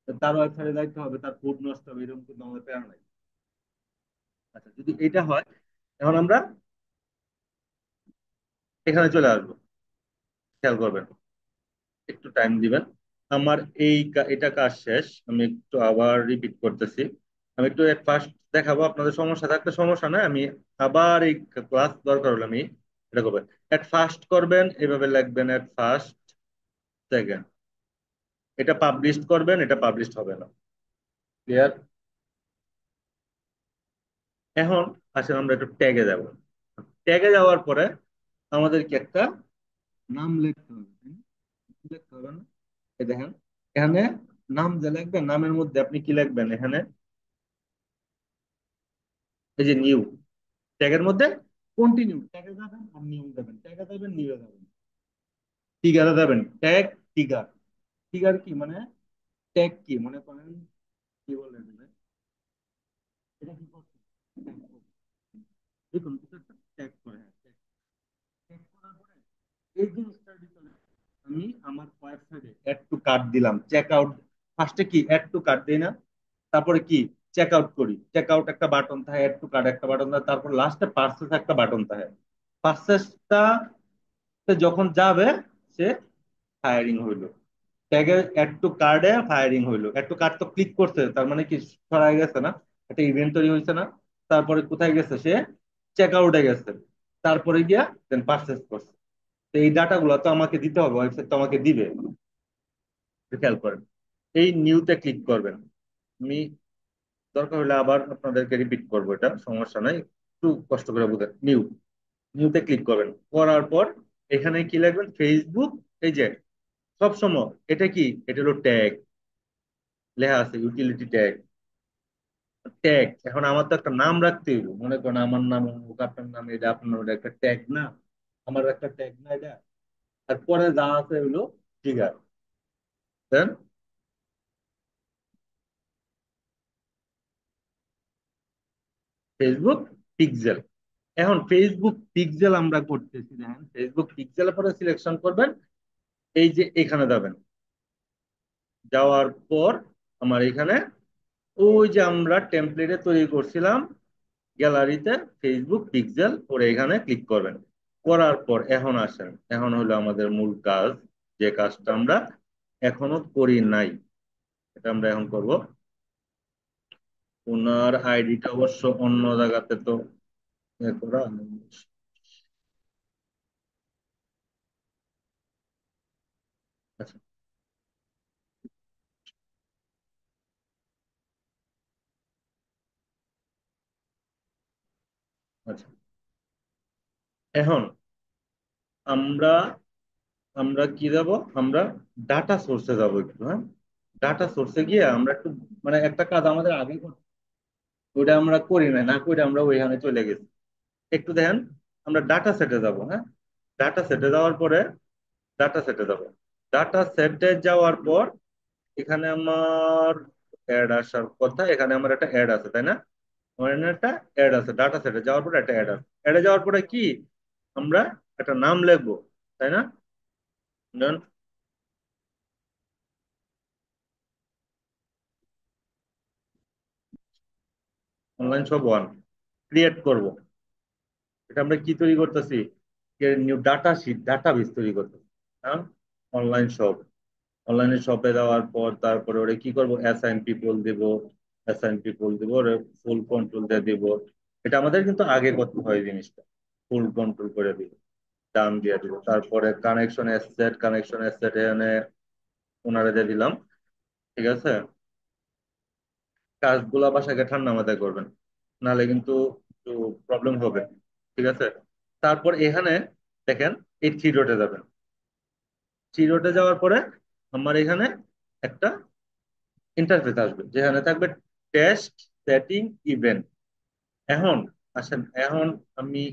না। তার ওয়েবসাইটে যাইতে হবে, তার কোড নষ্ট হবে, এরকম কিন্তু আমাদের প্যারা নাই। আচ্ছা, যদি এটা হয়, এখন আমরা এখানে চলে আসবো। খেয়াল করবেন, একটু টাইম দিবেন। আমার এটা কাজ শেষ। আমি একটু আবার রিপিট করতেছি। আমি একটু এট ফার্স্ট দেখাবো, আপনাদের সমস্যা থাকলে সমস্যা নাই, আমি আবার এই ক্লাস দরকার হলে আমি এটা করবো। এট ফার্স্ট করবেন, এভাবে লিখবেন এট ফার্স্ট সেকেন্ড। এটা পাবলিশ করবেন, এটা পাবলিশ হবে না। ক্লিয়ার। এখন আসলে আমরা একটু ট্যাগে যাব। ট্যাগে যাওয়ার পরে আমাদেরকে একটা নাম লিখতে হবে, তাই না? লিখতে হবে না? এই দেখেন, এখানে নাম যে লিখবেন, নামের মধ্যে আপনি কি লিখবেন এখানে? এই যে নিউ, ট্যাগের মধ্যে কন্টিনিউ ট্যাগে যাবেন আর নিউ যাবেন, ট্যাগে যাবেন নিউ যাবেন, টিগারে যাবেন, ট্যাগ টিগার। টিগার কি মানে, ট্যাগ কি মনে করেন, কি বলে দিলে, এটা কি করছে, দেখুন কিছু একটা ট্যাগ করে, হ্যাঁ ট্যাগ করার পরে এই জিনিসটার ভিতরে আমি আমার ওয়েবসাইটে অ্যাড টু কার্ট দিলাম, চেক আউট। ফার্স্টে কি অ্যাড টু কার্ট দেই না? তারপরে কি চেক আউট করি, চেক আউট একটা বাটন থাকে, অ্যাড টু কার্ট একটা বাটন থাকে, তারপর লাস্টে পার্সেস একটা বাটন থাকে। পার্সেসটা যখন যাবে, সে ফায়ারিং হইলো। ট্যাগে অ্যাড টু কার্ডে ফায়ারিং হইলো। অ্যাড টু কার্ড তো ক্লিক করছে, তার মানে কি সরাই গেছে না, একটা ইভেন্ট তৈরি হয়েছে না। তারপরে কোথায় গেছে সে? চেক আউটে গেছে। তারপরে গিয়া দেন পারচেস করছে। তো এই ডাটা গুলো তো আমাকে দিতে হবে, ওয়েবসাইট তো আমাকে দিবে। একটু খেয়াল করেন, এই নিউতে ক্লিক করবেন। আমি দরকার হলে আবার আপনাদেরকে রিপিট করবো, এটা সমস্যা নাই, একটু কষ্ট করে বুঝেন। নিউতে ক্লিক করবেন, করার পর এখানে কি লিখবেন? ফেসবুক। এই যে সবসময় এটা কি, এটা হলো ট্যাগ, লেখা আছে ইউটিলিটি ট্যাগ। ট্যাগ, এখন আমার তো একটা নাম রাখতে হইব। মনে করেন আমার নাম অমুক, আপনার নাম এটা, আপনার নাম এটা, একটা ট্যাগ না? আমার একটা ট্যাগ না এটা? আর পরে যা আছে হইলো ট্রিগার। দেন ফেসবুক পিক্সেল। এখন ফেসবুক পিক্সেল আমরা করতেছি, দেখেন ফেসবুক পিক্সেলের পরে সিলেকশন করবেন। এই যে এখানে যাবেন, যাওয়ার পর আমার এখানে ওই যে আমরা টেমপ্লেটে তৈরি করছিলাম গ্যালারিতে, ফেসবুক পিক্সেল, ওরে এখানে ক্লিক করবেন। করার পর এখন আসেন, এখন হলো আমাদের মূল কাজ, যে কাজটা আমরা এখনো করি নাই, এটা আমরা এখন করব। ওনার আইডিটা অবশ্য অন্য জায়গাতে তো করা। আচ্ছা, আচ্ছা। এখন আমরা আমরা কি যাব? আমরা ডাটা সোর্সে যাব একটু, হ্যাঁ। ডাটা সোর্সে গিয়ে আমরা একটু, মানে একটা কাজ আমাদের আগে ওইটা আমরা করি না, না করে আমরা ওইখানে চলে গেছি। একটু দেখেন, আমরা ডাটা সেটে যাব, হ্যাঁ। ডাটা সেটে যাওয়ার পরে, ডাটা সেটে যাব, ডাটা সেটে যাওয়ার পর এখানে আমার অ্যাড আসার কথা। এখানে আমার একটা অ্যাড আছে, তাই না? আমার এখানে একটা অ্যাড আছে, ডাটা সেটে যাওয়ার পরে একটা অ্যাড আছে। অ্যাডে যাওয়ার পরে কি আমরা একটা নাম লিখবো, তাই না? ধরুন অনলাইন শপ ওয়ান ক্রিয়েট করব। এটা আমরা কি তৈরি করতেছি? New data sheet, database তৈরি করতেছি। হ্যাঁ, অনলাইন শপ। অনলাইনে শপে দেওয়ার পর তারপরে ওরে কি করব? অ্যাসাইন পিপল দেব। এসএনপি ফুল দিব, ফুল কন্ট্রোল দিয়ে দিব। এটা আমাদের কিন্তু আগে করতে হয় জিনিসটা, ফুল কন্ট্রোল করে দিব, ডান দিয়ে দিব। তারপরে কানেকশন এসেট এখানে ওনারে দিয়ে দিলাম। ঠিক আছে, কাজগুলা বাসাকে ঠান্ডা মাথায় করবেন, নাহলে কিন্তু একটু প্রবলেম হবে। ঠিক আছে, তারপর এখানে দেখেন এই থ্রি ডটে যাবেন। থ্রি ডটে যাওয়ার পরে আমার এখানে একটা ইন্টারফেস আসবে যেখানে থাকবে টেস্ট, সেটিং, ইভেন্ট। এখন আসেন, এখন আমি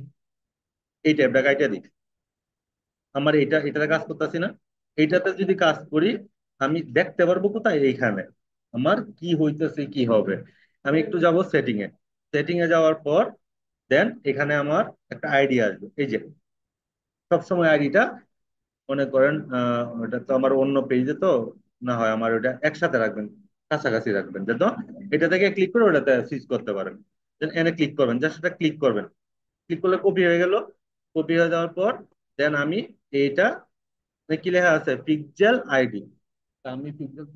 এই ট্যাবটা কাইটা দিই। আমার এটাতে কাজ করতেছি না, এইটাতে যদি কাজ করি আমি দেখতে পারবো কোথায়, এইখানে আমার কি হইতেছে কি হবে। আমি একটু যাব সেটিং এ। সেটিং এ যাওয়ার পর দেন এখানে আমার একটা আইডিয়া আসবে, এই যে সবসময় আইডিটা মনে করেন ওটা তো আমার অন্য পেজে, তো না হয় আমার ওটা একসাথে রাখবেন, কাছাকাছি রাখবেন যেন এটা থেকে ক্লিক করে ওটাতে সুইচ করতে পারেন। দেন এনে ক্লিক করবেন, জাস্ট এটা ক্লিক করবেন। ক্লিক করলে কপি হয়ে গেল। কপি হয়ে যাওয়ার পর দেন আমি এইটা কি লেখা আছে, পিক্সেল আইডি। আমি পিক্সেল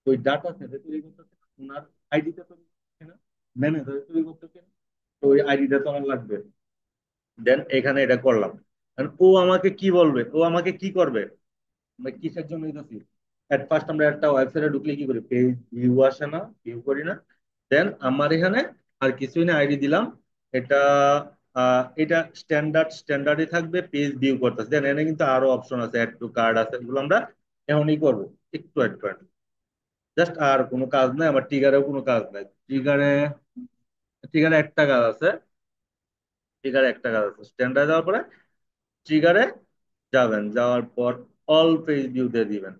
ওই ডাটা সেটে তৈরি করতেছি না, ওনার আইডিতে তৈরি করতেছি না, ম্যানেজারে তৈরি করতেছি না, তো ওই আইডিটা তো আমার লাগবে। দেন এখানে এটা করলাম। And ও আমাকে কি বলবে, ও আমাকে কি করবে, আমরা কিসের জন্য দিতেছি। এট ফার্স্ট আমরা একটা ওয়েবসাইটে ঢুকলে কি করি, পেজ ভিউ আসে না, ভিউ করি না। দেন আমার এখানে আর কিছুই না, আইডি দিলাম। এটা এটা স্ট্যান্ডার্ডই থাকবে, পেজ ভিউ করতেছে। দেন এখানে কিন্তু আরো অপশন আছে, অ্যাড টু কার্ড আছে, এগুলো আমরা এখনই করবো, একটু অ্যাড করেন। জাস্ট আর কোনো কাজ নাই, আমার ট্রিগারেও কোনো কাজ নাই। ট্রিগারে ট্রিগারে একটা কাজ আছে, স্ট্যান্ডার্ড যাওয়ার পরে ট্রিগারে যাবেন, যাওয়ার পর অল পেজ ভিউ দিয়ে দিবেন।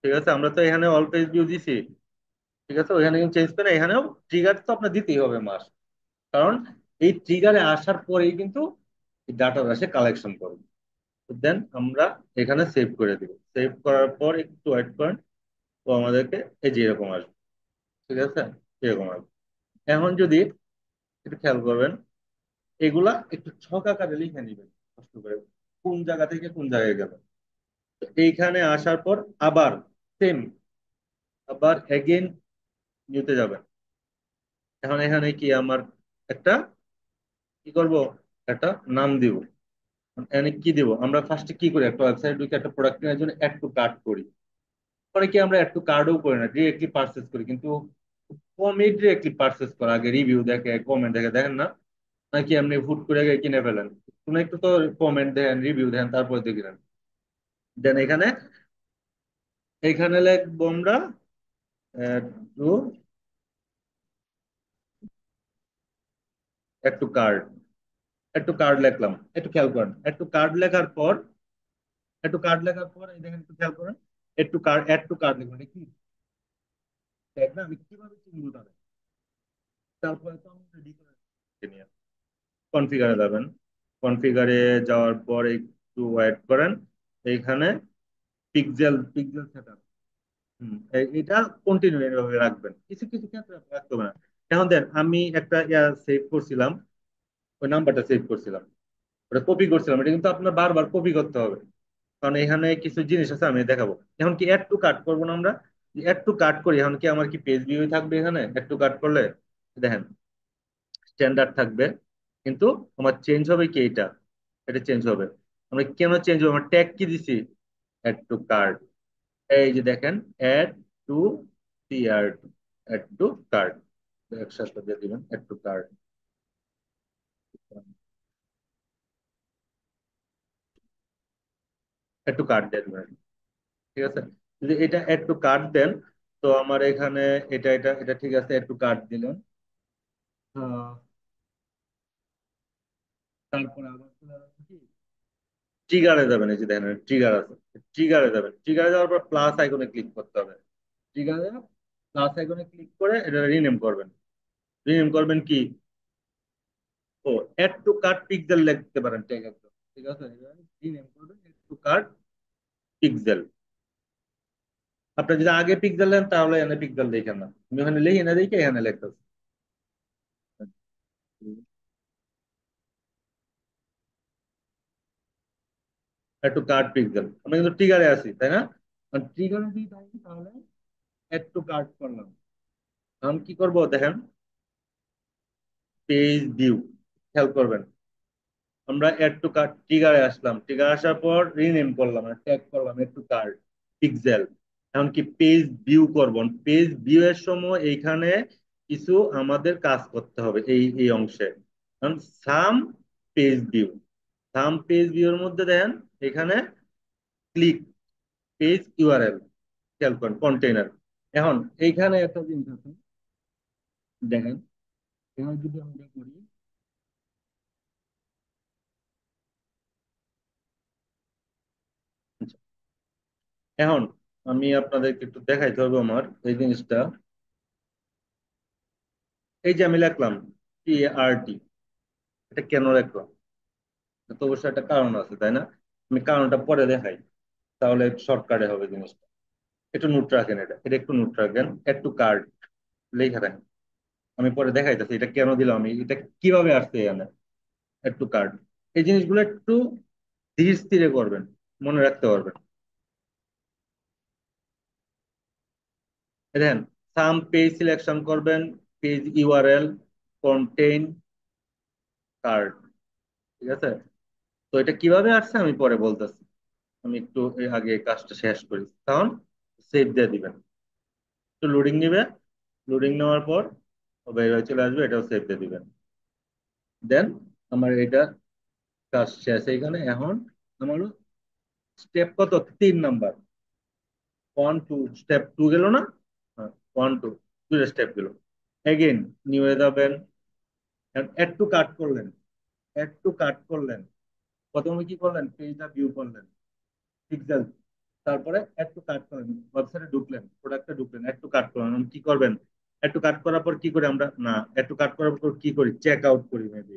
ঠিক আছে, আমরা তো এখানে অল পেজ ভিউ দিছি। ঠিক আছে, ওইখানে কিন্তু চেঞ্জ করে এখানেও ট্রিগার তো আপনার দিতেই হবে মাস, কারণ এই ট্রিগারে আসার পরেই কিন্তু ডাটা আসে কালেকশন করবে। দেন আমরা এখানে সেভ করে দিব। সেভ করার পর একটু ওয়েট করেন, তো আমাদেরকে এই যে এরকম আসবে। ঠিক আছে, এরকম আসবে। এখন যদি একটু খেয়াল করবেন, এগুলা একটু ছক আকারে লিখে নিবেন কষ্ট করে, কোন জায়গা থেকে কোন জায়গায় গেল। তো এইখানে আসার পর আবার সেম, আবার এগেইন নিউতে যাবেন। এখন এখানে কি আমার একটা কি করব, একটা নাম দিব। এখানে কি দিব, আমরা ফার্স্টে কি করি, একটা ওয়েবসাইট ঢুকে একটা প্রোডাক্ট কেনার জন্য অ্যাড টু কার্ট করি। পরে কি আমরা অ্যাড টু কার্টও করি না, ডিরেক্টলি পারচেস করি। কিন্তু কমই ডিরেক্টলি পারচেস করা, আগে রিভিউ দেখে, কমেন্ট দেখে, দেখেন না? নাকি আপনি হুট করে গিয়ে কিনে ফেলেন? কোনো একটু তো কমেন্ট দেন, রিভিউ দেন, তারপরে তো কিনেন। দেন এখানে এখানে লিখবো আমরা অ্যাড টু একটু কার্ড। একটু কার্ড লিখলাম, একটু খেয়াল করেন, একটু কার্ড লেখার পর, এই দেখেন একটু খেয়াল করেন, একটু কার্ড, অ্যাড টু কার্ড লিখবেন। এটা কি ট্যাগ না, আমি কিভাবে চিনবো তাহলে? তারপরে তো আমি রেডি করে নিয়ে কনফিগারে যাবেন। কনফিগারে যাওয়ার পর একটু ওয়েট করেন, এইখানে পিক্সেল সেটআপ, এটা কন্টিনিউ এভাবে রাখবেন, কিছু কিছু ক্ষেত্রে আপনি রাখতে হবে না। এখন দেন আমি একটা সেভ করছিলাম, ওই নাম্বারটা সেভ করছিলাম, ওটা কপি করছিলাম, এটা কিন্তু আপনার বারবার কপি করতে হবে, কারণ এখানে কিছু জিনিস আছে আমি দেখাবো। এখন কি অ্যাড টু কার্ট করবো না আমরা? অ্যাড টু কার্ট করি, এখন কি আমার কি পেজ ভিউ থাকবে এখানে অ্যাড টু কার্ট করলে? দেখেন স্ট্যান্ডার্ড থাকবে, কিন্তু আমার চেঞ্জ হবে কি এটা, এটা চেঞ্জ হবে। আমরা কেন চেঞ্জ হবে, আমরা ট্যাগ কি দিছি, অ্যাড টু কার্ট। এই যে দেখেন, add to CR, add to cart, একসাথে দিয়ে দিবেন add to cart. Add to cart দিয়ে দিবেন। ঠিক আছে, যদি এটা অ্যাড টু কার্ট দেন, তো আমার এখানে এটা ঠিক আছে, অ্যাড টু কার্ট দিলেন। তারপরে আবার চলে আসবে কি, ট্রিগারে যাবেন, এই যে দেখেন ট্রিগার আছে, ট্রিগারে যাবেন। ট্রিগারে যাওয়ার পর প্লাস আইকনে ক্লিক করতে হবে। ট্রিগারে প্লাস আইকনে ক্লিক করে এটা রিনেম করবেন। রিনেম করবেন কি, ও অ্যাড টু কার্ট পিক্সেল লিখতে পারেন ট্যাগ একদম। ঠিক আছে, রিনেম করবেন অ্যাড টু কার্ট পিক্সেল। আপনি যদি আগে পিক্সেল দেন তাহলে এখানে পিক্সেল দেখেন না, আমি ওখানে লিখে না দেখে এখানে লিখতেছি। অ্যাড টু কার্ট পিক্সেল, আমরা কিন্তু ট্রিগারে আছি তাই না? ট্রিগারে যদি থাকি তাহলে অ্যাড টু কার্ট করলাম। এখন কি করব দেখেন, পেজ ভিউ, খেয়াল করবেন। আমরা এড টু কার্ট ট্রিগারে আসলাম, ট্রিগার আসার পর রিনেম করলাম, ট্যাগ করলাম এড টু কার্ট পিক্সেল। এখন কি পেজ ভিউ করব, পেজ ভিউ এর সময় এইখানে কিছু আমাদের কাজ করতে হবে এই এই অংশে। কারণ সাম পেজ ভিউ, সাম পেজ ভিউ এর মধ্যে দেখেন এখানে ক্লিক পেজ ইউআরএল, খেয়াল করেন কন্টেইনার। এখন এইখানে একটা জিনিস আছে, দেখেন এখানে যদি আমরা করি, আচ্ছা, এখন আমি আপনাদেরকে একটু দেখাইতে হবে আমার এই জিনিসটা। এই যে আমি লিখলাম PART, এটা কেন লিখলাম? এটা তো অবশ্যই একটা কারণ আছে, তাই না? আমি কারণটা পরে দেখাই, তাহলে শর্টকাটে হবে জিনিসটা। একটু নোট রাখেন, এটা এটা একটু নোট রাখেন, একটু কার্ড লেখা রাখেন। আমি পরে দেখাইতেছি এটা কেন দিলাম, আমি এটা কিভাবে আসছে এখানে। একটু কার্ড, এই জিনিসগুলো একটু ধীর স্থিরে করবেন, মনে রাখতে পারবেন। দেখেন, সাম পেজ সিলেকশন করবেন, পেজ ইউআরএল কন্টেইন কার্ড, ঠিক আছে? তো এটা কিভাবে আসছে আমি পরে বলতেছি, আমি একটু এর আগে কাজটা শেষ করি, তখন সেভ দিয়ে দিবেন। একটু লোডিং নিবে, লোডিং নেওয়ার পর বের হয়ে চলে আসবে, এটাও সেভ দিয়ে দিবেন। দেন আমার এটা কাজ শেষ এইখানে। এখন আমারও স্টেপ কত, 3 নাম্বার, 1 2, স্টেপ 2 গেল না? হ্যাঁ, 1 2, 2 স্টেপ গেল। এগেইন নিউ এ যাবেন, এড টু কাট করলেন, এড টু কাট করলেন, প্রথমে কি করলেন, পেজটা ভিউ করলেন পিক্সেল, তারপরে এড টু কাট করেন, ওয়েবসাইটে ঢুকলেন, প্রোডাক্টে ঢুকলেন, এড টু কাট করলেন। এখন কি করবেন, এড টু কাট করার পর কি করি আমরা, না এড টু কাট করার পর কি করি, চেক আউট করি মেবি।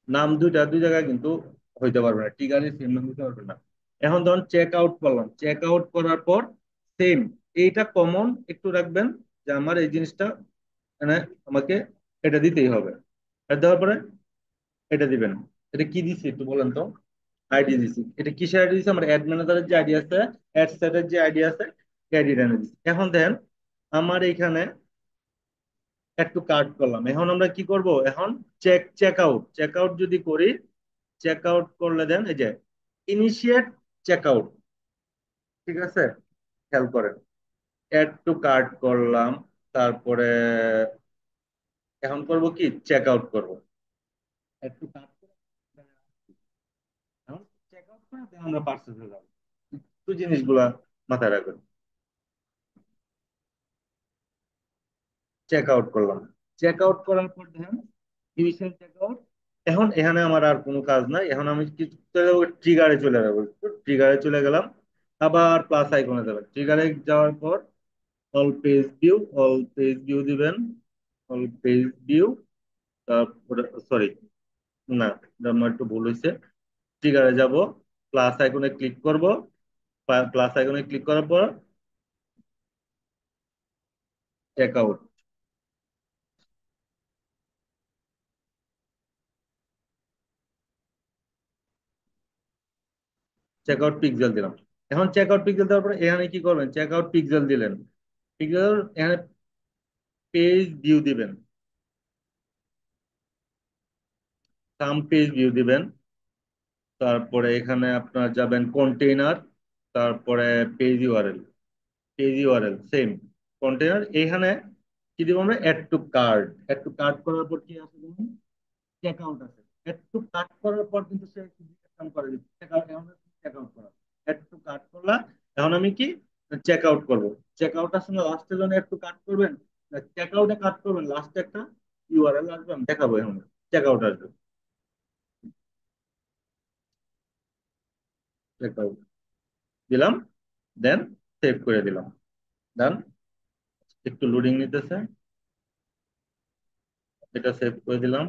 নাম দুইটা দুই জায়গায় কিন্তু হইতে পারবে না, টিকারি সেম নাম দিতে পারবে না। এখন ধরুন চেক আউট করলাম, চেক আউট করার পর সেম, এইটা কমন একটু রাখবেন, যে আমার এই জিনিসটা মানে আমাকে এটা দিতেই হবে। এটা দেওয়ার পরে এটা দিবেন। এটা কি দিছি একটু বলেন তো? আইডি দিছি। এটা কিসের আইডি দিছি? আমার অ্যাড ম্যানেজারের যে আইডি আছে, অ্যাড সেটের যে আইডি আছে, এই আইডিটা এনে দিছি। এখন দেখেন আমার এইখানে একটু কার্ড করলাম। এখন আমরা কি করব, এখন চেক আউট, চেক আউট যদি করি, চেক আউট করলে দেন এই যে ইনিশিয়েট চেক আউট, ঠিক আছে? খেয়াল করেন, অ্যাড টু কার্ট করলাম, তারপরে এখন করব কি, চেক আউট করবো। অ্যাড টু কার্ট করে এখন চেক আউট করে then আমরা পার্সেসে যাবো। তো জিনিসগুলা মাথায় রাখবেন। চেক আউট করলাম, চেক আউট করার পর দেখেন ইনিশিয়াল চেক আউট। এখন এখানে আমার আর কোনো কাজ নাই, এখন আমি কি ট্রিগারে চলে যাবো, ট্রিগারে চলে গেলাম, আবার প্লাস আইকনে যাবেন, ট্রিগারে যাওয়ার পর all page view, all page view দিবেন, অল পেজ ভিউ, তারপরে সরি, না এটা আমার একটু ভুল হয়েছে। ট্রিগারে যাব, প্লাস আইকনে ক্লিক করব, প্লাস আইকনে ক্লিক করার পর check out, check out pixel দিলাম। এখন চেক আউট পিক্সেল দেওয়ার পরে এখানে কি করবেন, চেক আউট পিক্সেল দিলেন, পিক্সেল এখানে পেজ ভিউ দিবেন, সাম পেজ ভিউ দিবেন, তারপরে এখানে আপনার যাবেন কন্টেইনার, তারপরে page URL, page URL same container. এখানে কি দিব আমরা, add to cart, add to cart করার পর কি আছে দেখুন, চেক আউট আছে। অ্যাড টু কার্ট করার পর কিন্তু সে কাম করে দিচ্ছে, চেক আউট, এখন চেক আউট করা, অ্যাড টু কার্ট করলাম। এখন আমি কি চেক আউট করবো, চেক আউট আসলে লাস্টে যখন অ্যাড টু কার্ট করবেন, চেক আউটে কাট করবেন, লাস্টে একটা ইউআরএল আসবে, আমি দেখাবো এখন, চেক আউট আসবে, চেক আউট দিলাম, দেন সেভ করে দিলাম, ডান। একটু লোডিং নিতেছে, এটা সেভ করে দিলাম।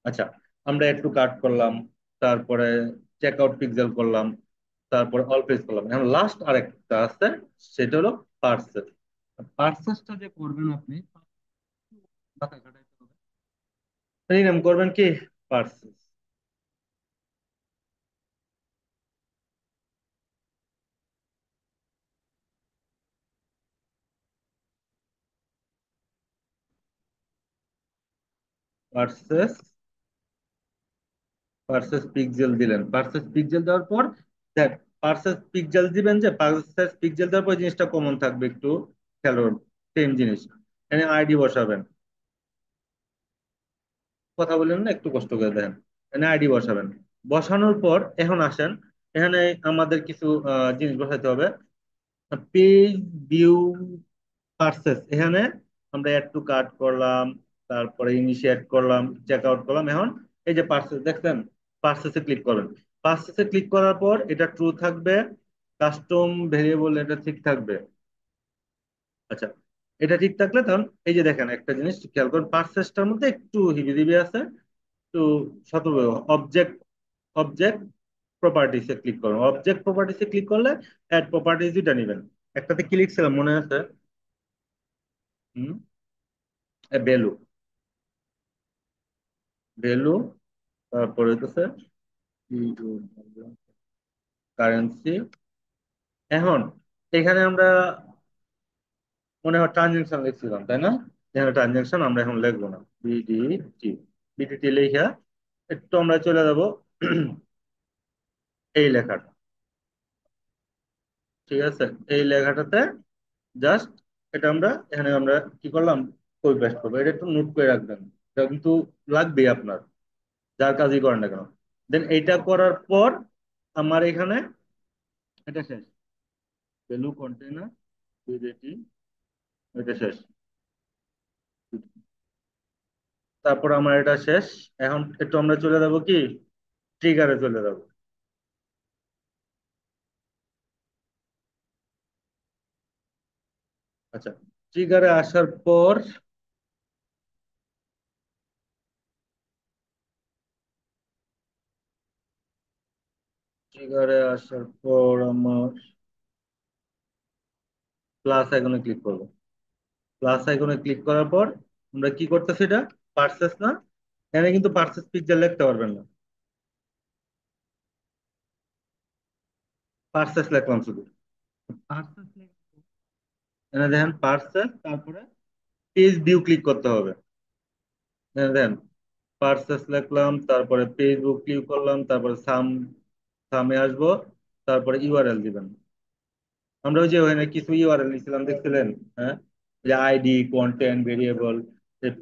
আচ্ছা, আমরা একটু কাট করলাম, তারপরে চেক আউট পিক্সেল করলাম, তারপরে অল পেজ করলাম। এখন লাস্ট আরেকটা আছে, সেটা হলো পার্সেল। পার্সেসটা যে করবেন আপনি মাথায় খাটাইতে হবে। রিনেম করবেন কি পার্সেস। পার্সেস, পার্সেস পিক্সেল দিলেন, পার্সেস পিক্সেল দেওয়ার পর দেখ, পার্সেস পিক্সেল দিবেন, যে পার্সেস পিক্সেল দেওয়ার পর জিনিসটা কমন থাকবে একটু খেয়াল করুন। সেম জিনিস, এখানে আইডি বসাবেন। কথা বললেন না, একটু কষ্ট করে দেখেন। এখানে আইডি বসাবেন, বসানোর পর এখন আসেন, এখানে আমাদের কিছু জিনিস বসাতে হবে। পেজ ভিউ পার্সেস, এখানে আমরা অ্যাড টু কার্ট করলাম, তারপরে ইনিশিয়েট করলাম, চেক আউট করলাম। এখন এই যে পার্সেস দেখছেন, পার্সেসে ক্লিক করবেন। পার্সেসে ক্লিক করার পর এটা ট্রু থাকবে, কাস্টম ভেরিয়েবল এটা ঠিক থাকবে। আচ্ছা, এটা ঠিক থাকলে তখন এই যে দেখেন একটা জিনিস খেয়াল করুন, পার্সেসটার মধ্যে একটু হিবিজিবি আছে, একটু সতর্ক। অবজেক্ট, অবজেক্ট প্রপার্টিসে ক্লিক করুন। অবজেক্ট প্রপার্টিসে ক্লিক করলে অ্যাড প্রপার্টিস দুইটা নেবেন। একটাতে ক্লিক ছিলাম মনে আছে। হুম, ভ্যালু, ভ্যালু, তারপরে হচ্ছে কারেন্সি। এখন এখানে আমরা মনে হয় ট্রানজেকশন লিখছিলাম, তাই না? এখানে ট্রানজেকশন আমরা এখন লিখবো না, বিডিটি, বিডিটি লেখা একটু আমরা চলে যাব এই লেখাটা, ঠিক আছে? এই লেখাটাতে জাস্ট এটা আমরা এখানে আমরা কি করলাম, কপি পেস্ট করবো। এটা একটু নোট করে রাখবেন, এটা কিন্তু লাগবেই আপনার, যার কাজই করেন না কেন। দেন এইটা করার পর আমার এখানে এটা শেষ, ভ্যালু কন্টেইনার বিডিটি, এটা শেষ। তারপর আমার এটা শেষ। এখন একটু আমরা চলে যাব কি, ট্রিগারে চলে যাব। আচ্ছা, ট্রিগারে আসার পর, ট্রিগারে আসার পর আমার প্লাস আইকনে ক্লিক করব। প্লাস আইকনে ক্লিক করার পর আমরা কি করতেছি, এটা পার্সেস না, এখানে কিন্তু পার্সেস পিকচার লিখতে পারবেন না, পার্সেস লিখলাম শুধু। পার্সেস, এখানে দেখেন পার্সেস, তারপরে পেজ ভিউ ক্লিক করতে হবে। এখানে দেখেন পার্সেস লিখলাম, তারপরে পেজ ভিউ ক্লিক করলাম, তারপরে সামে আসবো, তারপরে ইউআরএল দিবেন। আমরা ওই যে ওখানে কিছু ইউআরএল নিয়েছিলাম দেখছিলেন, হ্যাঁ, যে ID, content variable,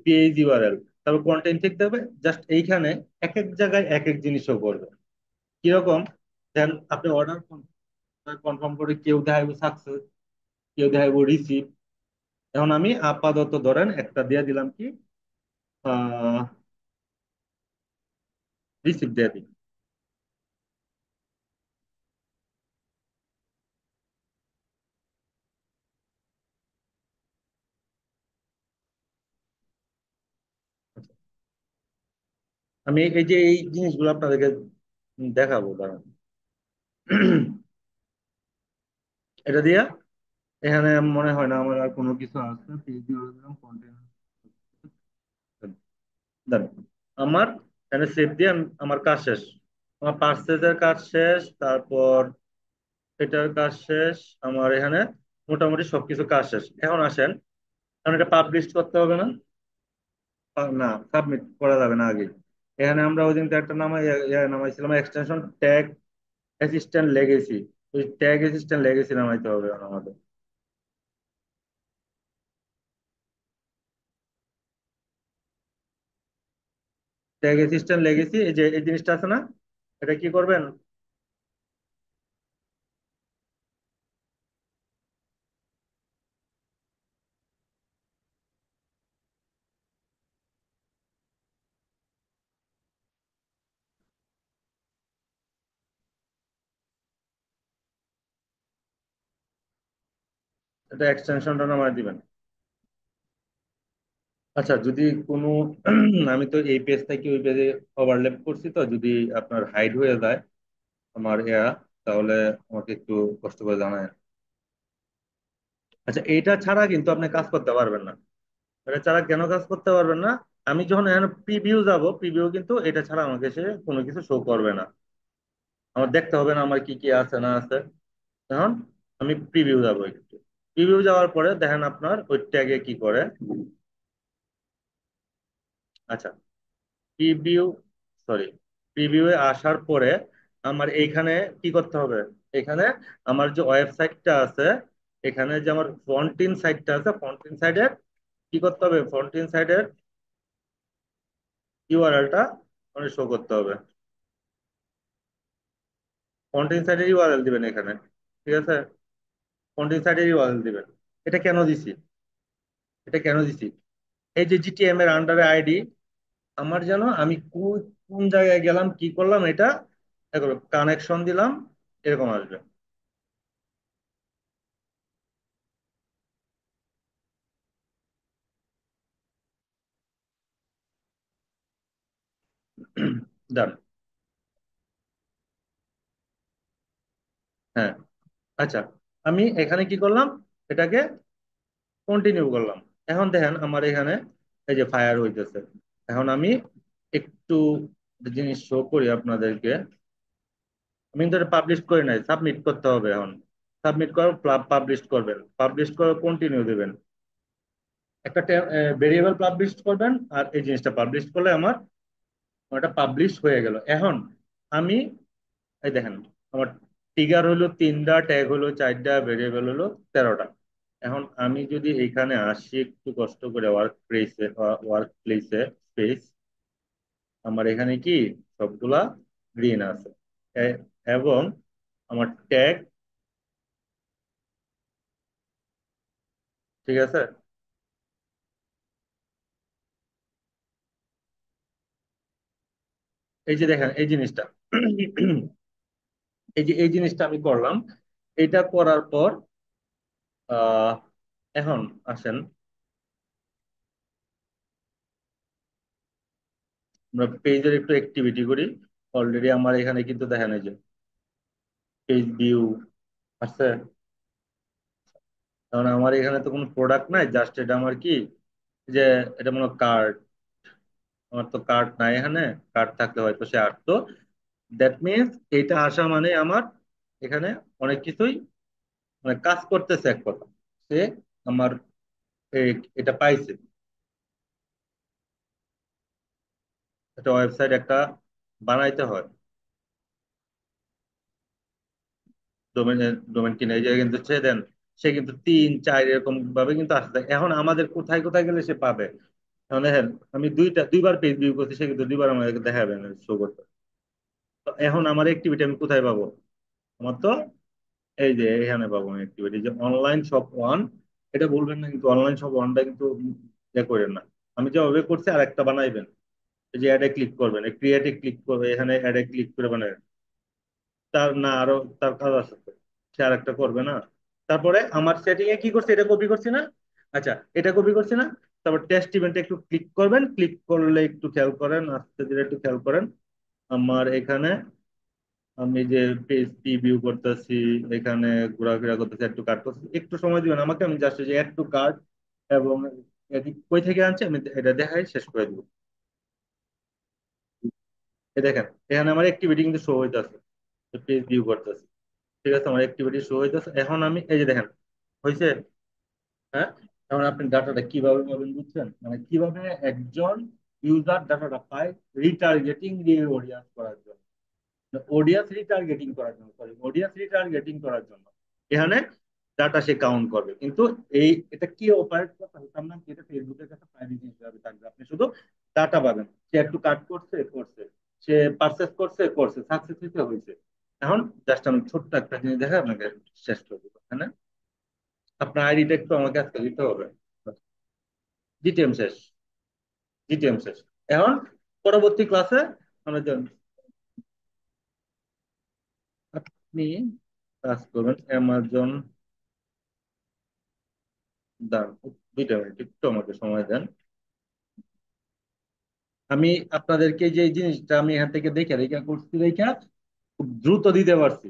page URL, তারপর কন্টেন্ট ঠিক থাকবে। জাস্ট এইখানে এক এক জায়গায় এক এক জিনিসও করবে। কিরকম, দেন আপনি অর্ডার কনফার্ম করে কেউ দেখাইবো সাকসেস, কেউ দেখাইবো রিসিভ। এখন আমি আপাতত ধরেন একটা দিয়ে দিলাম কি, আহ রিসিভ দিয়ে দিই। আমি এই যে এই জিনিসগুলো আপনাদেরকে দেখাবো দাঁড়ান। এটা দিয়া এখানে মনে হয় না আমার আর কোনো কিছু আছে, পেজ দিয়ে দিলাম, কন্টেন্ট দেন। আমার এখানে সেভ দিয়ে আমার কাজ শেষ। আমার পার্সেসের কাজ শেষ, তারপর এটার কাজ শেষ, আমার এখানে মোটামুটি সবকিছু কাজ শেষ। এখন আসেন, এখন এটা পাবলিশ করতে হবে না? না, সাবমিট করা যাবে না আগে। এখানে আমরা ওই দিন একটা নামাইছিলাম এক্সটেনশন ট্যাগ অ্যাসিস্ট্যান্ট লেগেসি। ওই ট্যাগ অ্যাসিস্ট্যান্ট লেগেসি নামাইতে হবে এখন আমাদের। ট্যাগ অ্যাসিস্ট্যান্ট লেগেসি, এই যে এই জিনিসটা আছে না, এটা কি করবেন, এটা এক্সটেনশনটা নামাই দিবেন। আচ্ছা, যদি কোনো আমি তো এই পেজ থেকে ওই পেজে ওভারল্যাপ করছি, তো যদি আপনার হাইড হয়ে যায় আমার তাহলে আমাকে একটু কষ্ট করে জানায়। আচ্ছা, এইটা ছাড়া কিন্তু আপনি কাজ করতে পারবেন না। এটা ছাড়া কেন কাজ করতে পারবেন না? আমি যখন এখন প্রিভিউ যাব, প্রিভিউ কিন্তু এটা ছাড়া আমাকে সে কোনো কিছু শো করবে না। আমার দেখতে হবে না আমার কি কি আছে না আছে। এখন আমি প্রিভিউ যাবো একটু। প্রিভিউ যাওয়ার পরে দেখেন আপনার ওই ট্যাগে কি করে। আচ্ছা, প্রিভিউ, সরি, প্রিভিউয়ে আসার পরে আমার এইখানে কি করতে হবে? এখানে আমার যে ওয়েবসাইটটা আছে, এখানে যে আমার ফ্রন্ট ইন সাইটটা আছে, ফ্রন্ট ইন সাইডের কি করতে হবে? ফ্রন্ট ইন সাইডের ইউআরএলটা মানে শো করতে হবে। ফ্রন্ট ইন সাইডের ইউআরএল দিবেন এখানে। ঠিক আছে, ফ্রন্ট ইন সাইডের ইউআরএল দিবেন। এটা কেন দিছি? এটা কেন দিছি? এই যে জিটিএম এর আন্ডারে আইডি, আমার যেন আমি কোন জায়গায় গেলাম কি করলাম এটা কানেকশন দিলাম, এরকম আসবে। ডান। হ্যাঁ। আচ্ছা, আমি এখানে কি করলাম? এটাকে কন্টিনিউ করলাম। এখন দেখেন আমার এখানে এই যে ফায়ার হইতেছে। এখন আমি একটু জিনিস শো করি আপনাদেরকে। আমি কিন্তু এটা পাবলিশ করি নাই, সাবমিট করতে হবে এখন। সাবমিট করার পাবলিশ করবেন, পাবলিশ করে কন্টিনিউ দেবেন। একটা ভেরিয়েবল পাবলিশ করবেন, আর এই জিনিসটা পাবলিশ করলে আমার ওটা পাবলিশ হয়ে গেল। এখন আমি এই দেখেন আমার ট্রিগার হলো তিনটা, ট্যাগ হলো চারটা, ভেরিয়েবল হলো 13টা। এখন আমি যদি এখানে আসি একটু কষ্ট করে ওয়ার্ক প্লেসে স্পেস, আমার এখানে কি সবগুলা গ্রিন আছে। এবং আমার ট্যাগ, ঠিক আছে। এই যে দেখেন এই জিনিসটা, এই জিনিসটা আমি করলাম। এটা করার পর আহ এখন আসেন আমরা পেজের একটু অ্যাক্টিভিটি করি। অলরেডি আমার এখানে কিন্তু দেখেন এই যে পেজ ভিউ আছে। কারণ আমার এখানে তো কোনো প্রোডাক্ট নাই, জাস্ট এটা আমার কি যে এটা মনে কার্ড। আমার তো কার্ড নাই এখানে। কার্ড থাকলে হয়তো সে আসতো। দ্যাট মিনস এটা আসা মানে আমার এখানে অনেক কিছুই মানে কাজ করতেছে এক কথা। সে আমার এটা পাইছে। একটা ওয়েবসাইট একটা বানাইতে হয়, ডোমেন। ডোমেন কিনে এই যে কিন্তু সে দেন, সে কিন্তু তিন চার এরকম ভাবে কিন্তু আসতে থাকে। এখন আমাদের কোথায় কোথায় গেলে সে পাবে? এখন দেখেন আমি দুইবার পেজ ভিউ করছি, সে কিন্তু দুইবার আমাকে দেখাবে না, শো করতে। তো এখন আমার অ্যাক্টিভিটি আমি কোথায় পাবো? আমার তো এই যে এখানে পাবো আমি অ্যাক্টিভিটি, যে অনলাইন শপ ওয়ান। এটা বলবেন না কিন্তু অনলাইন শপ ওয়ানটা কিন্তু করেন না। আমি যে ওভাবে করছি আর একটা বানাইবেন। এই যে অ্যাডে ক্লিক করবেন, ক্রিয়েটে ক্লিক করবে, এখানে অ্যাডে ক্লিক করে বানাবেন। তার না আরো তার কাজ আছে তো। সে আর একটা করবে না। তারপরে আমার সেটিং এ কি করছে, এটা কপি করছি না? আচ্ছা, এটা কপি করছি না? তারপর টেস্ট ইভেন্টে একটু ক্লিক করবেন, ক্লিক করলে একটু খেয়াল করেন, আস্তে ধীরে একটু খেয়াল করেন। আমার এখানে আমি যে পেজ ভিউ করতেছি, এখানে ঘোরাফেরা করতেছি, একটু কাট করতেছি, একটু সময় দিবেন আমাকে। আমি জাস্ট যে একটু কার্ড এবং এটি কই থেকে আনছি আমি এটা দেখাই শেষ করে দিব। এই দেখেন এখানে আমার অ্যাক্টিভিটি কিন্তু শো হইতেছে, পেজ ভিউ করতেছি। ঠিক আছে, আমার অ্যাক্টিভিটি শো হইতেছে। এখন আমি এই যে দেখেন হয়েছে। হ্যাঁ। এখন আপনি ডাটাটা কিভাবে পাবেন বুঝছেন? মানে কিভাবে একজন ইউজার ডাটাটা পায় রিটার্গেটিং দিয়ে অডিয়েন্স করার জন্য, অডিয়েন্স রিটার্গেটিং করার জন্য এখানে ডাটা সে কাউন্ট করবে। কিন্তু এটা কি অপারেট করতে হতাম না, এটা ফেসবুকের কাছে প্রাইভেসি হিসাবে থাকবে। আপনি শুধু ডাটা পাবেন, সে একটু কাট করছে করছে, সে পারচেস করছে করছে, সাকসেস হয়েছে হয়েছে। এখন জাস্ট আমি ছোট্ট একটা জিনিস দেখে আপনাকে শেষ করে দেবো। হ্যাঁ, আপনার আইডিটা একটু আমাকে আজকে দিতে হবে। জিটিএম শেষ, জিটিএম শেষ। এখন পরবর্তী ক্লাসে আমরা আপনি কাজ করবেন অ্যামাজন। দাঁড়ান, 2 মিনিট একটু আমাকে সময় দেন। আমি আপনাদেরকে যে জিনিসটা আমি এখান থেকে দেখে দেখে করছি, দেখে খুব দ্রুত দিতে পারছি।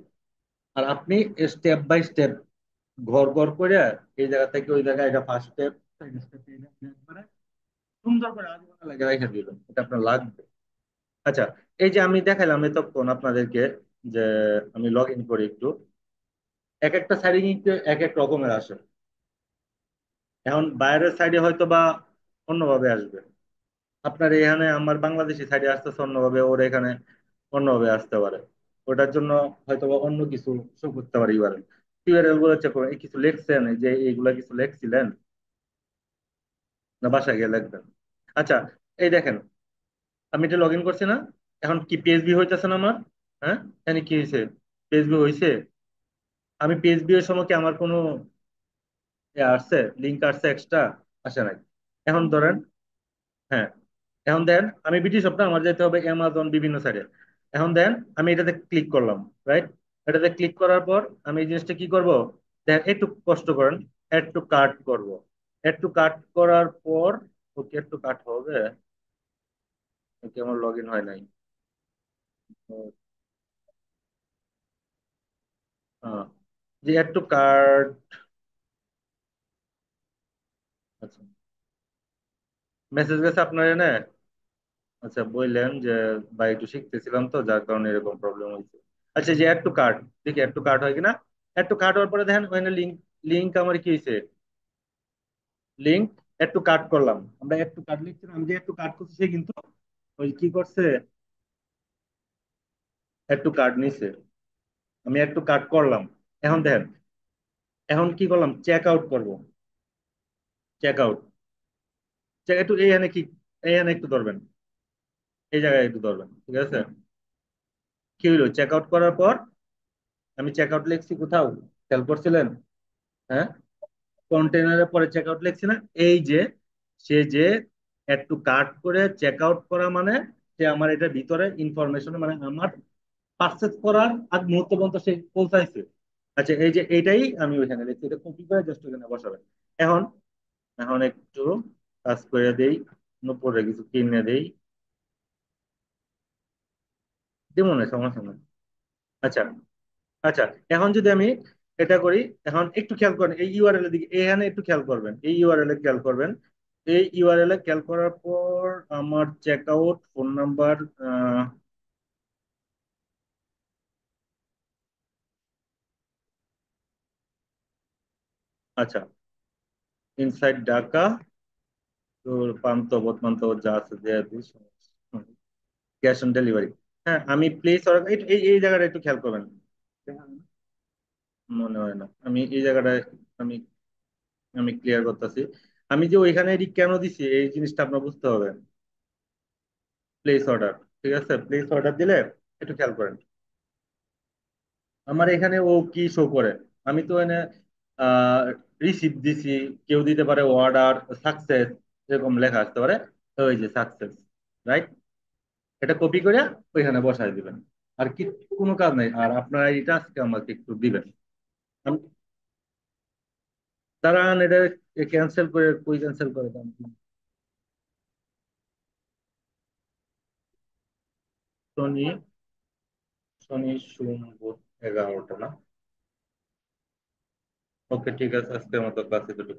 আর আপনি স্টেপ বাই স্টেপ ঘর ঘর করে এই জায়গা থেকে ওই জায়গায় এটা ফার্স্ট স্টেপ, সুন্দর করে আজীবন লাগে রেখে দিবেন, এটা আপনার লাগবে। আচ্ছা, এই যে আমি দেখাইলাম এতক্ষণ আপনাদেরকে যে আমি লগ ইন করি একটু, এক একটা সাইডে কিন্তু এক এক রকমের আসে। এখন বাইরের সাইডে হয়তো বা অন্যভাবে আসবে, আপনার এখানে আমার বাংলাদেশি সাইডে আসতেছে অন্যভাবে, ওর এখানে অন্যভাবে আসতে পারে। ওটার জন্য হয়তো বা অন্য কিছু শো করতে পারে ইউআরএল। ইউআরএল গুলো চেক করুন, এই কিছু লিখছেন, এই যে এইগুলা কিছু লিখছিলেন না বাসায় গিয়ে লিখবেন। আচ্ছা, এই দেখেন, আমি এটা লগ ইন করছি না, এখন কি পিএসবি হইতেছে না আমার? হ্যাঁ, এখানে কি হয়েছে? পিএসবি হয়েছে। আমি পিএসবি এর সময় কি আমার কোনো আসছে, লিঙ্ক আসছে এক্সট্রা? আসে নাই। এখন ধরেন, হ্যাঁ, এখন দেন আমি বিটি শপটা আমার যেতে হবে অ্যামাজন বিভিন্ন সাইডে। এখন দেন আমি এটাতে ক্লিক করলাম, রাইট? এটাতে ক্লিক করার পর আমি এই জিনিসটা কি করব, দেন একটু কষ্ট করেন, এড টু কার্ট করব। এড টু কার্ট করার পর, ওকে এড টু কার্ট হবে, ওকে আমার লগ ইন হয় নাই। আহ, যে এড টু কার্ট, আচ্ছা, মেসেজ গেছে আপনার এনে? আচ্ছা, বললেন যে ভাই একটু শিখতেছিলাম তো যার কারণে এরকম প্রবলেম হয়েছে। আচ্ছা, যে অ্যাড টু কার্ট, দেখি অ্যাড টু কার্ট হয় কিনা। অ্যাড টু কার্ট হওয়ার পরে দেখেন ওখানে লিঙ্ক, লিঙ্ক আমার কি হয়েছে, লিঙ্ক অ্যাড টু কার্ট করলাম। আমরা অ্যাড টু কার্ট লিখছিলাম, আমি যে অ্যাড টু কার্ট করছি সে কিন্তু ওই কি করছে, অ্যাড টু কার্ট নিছে। আমি অ্যাড টু কার্ট করলাম। এখন দেখেন, এখন কি করলাম, চেক আউট করবো। চেক আউট, চেক একটু এইখানে কি, এইখানে একটু ধরবেন, এই জায়গায় একটু ধরবেন, ঠিক আছে? কি হইলো চেক আউট করার পর, আমি চেক আউট লিখছি কোথাও, খেয়াল করছিলেন? হ্যাঁ, কন্টেনারের পরে চেক আউট লিখছি না? এই যে সে যে অ্যাড টু কার্ট করে চেক আউট করা মানে সে আমার এটার ভিতরে ইনফরমেশন, মানে আমার পারচেজ করার আগ মুহূর্ত পর্যন্ত সে পৌঁছাইছে। আচ্ছা, এই যে এইটাই আমি ওইখানে লিখছি, এটা কপি করে জাস্ট ওখানে বসাবেন। এখন, এখন একটু কাজ করে দেই, উপরে কিছু কিনে দেই, দেবো না, সমস্যা নেই। আচ্ছা, আচ্ছা, এখন যদি আমি এটা করি, এখন একটু খেয়াল করেন এই ইউআরএল এর দিকে, এখানে একটু খেয়াল করবেন, এই ইউআরএল এ খেয়াল করবেন। এই ইউআরএল এ খেয়াল করার পর আমার চেক আউট ফোন নাম্বার, আচ্ছা, ইনসাইড ঢাকা, তোর পান্থপথ মান্তপথ যা আছে দিয়ে দিস, ক্যাশ অন ডেলিভারি। হ্যাঁ, আমি প্লেস অর্ডার, এই এই এই জায়গাটা একটু খেয়াল করবেন। মনে হয় না, আমি এই জায়গাটায়, আমি আমি ক্লিয়ার করতেছি। আমি যে ওইখানে এটি কেন দিছি এই জিনিসটা আপনার বুঝতে হবে। প্লেস অর্ডার, ঠিক আছে, প্লেস অর্ডার দিলে একটু খেয়াল করেন, আমার এখানে ও কি শো করে। আমি তো এনে রিসিভ দিছি, কেউ দিতে পারে অর্ডার সাকসেস, এরকম লেখা আসতে পারে। ওই যে সাকসেস, রাইট? এটা কপি করে ওইখানে বসাই দিবেন, আর কি, কোনো কাজ নাই। আর আপনারা এটা আজকে আমাকে একটু দিবেন। আমি, দাঁড়ান, এটা ক্যান্সেল করে, কই ক্যান্সেল করে দাম, শনি, শনি সোম বুধ 11টা না? ওকে, ঠিক আছে, আজকের মতো ক্লাসে দুটো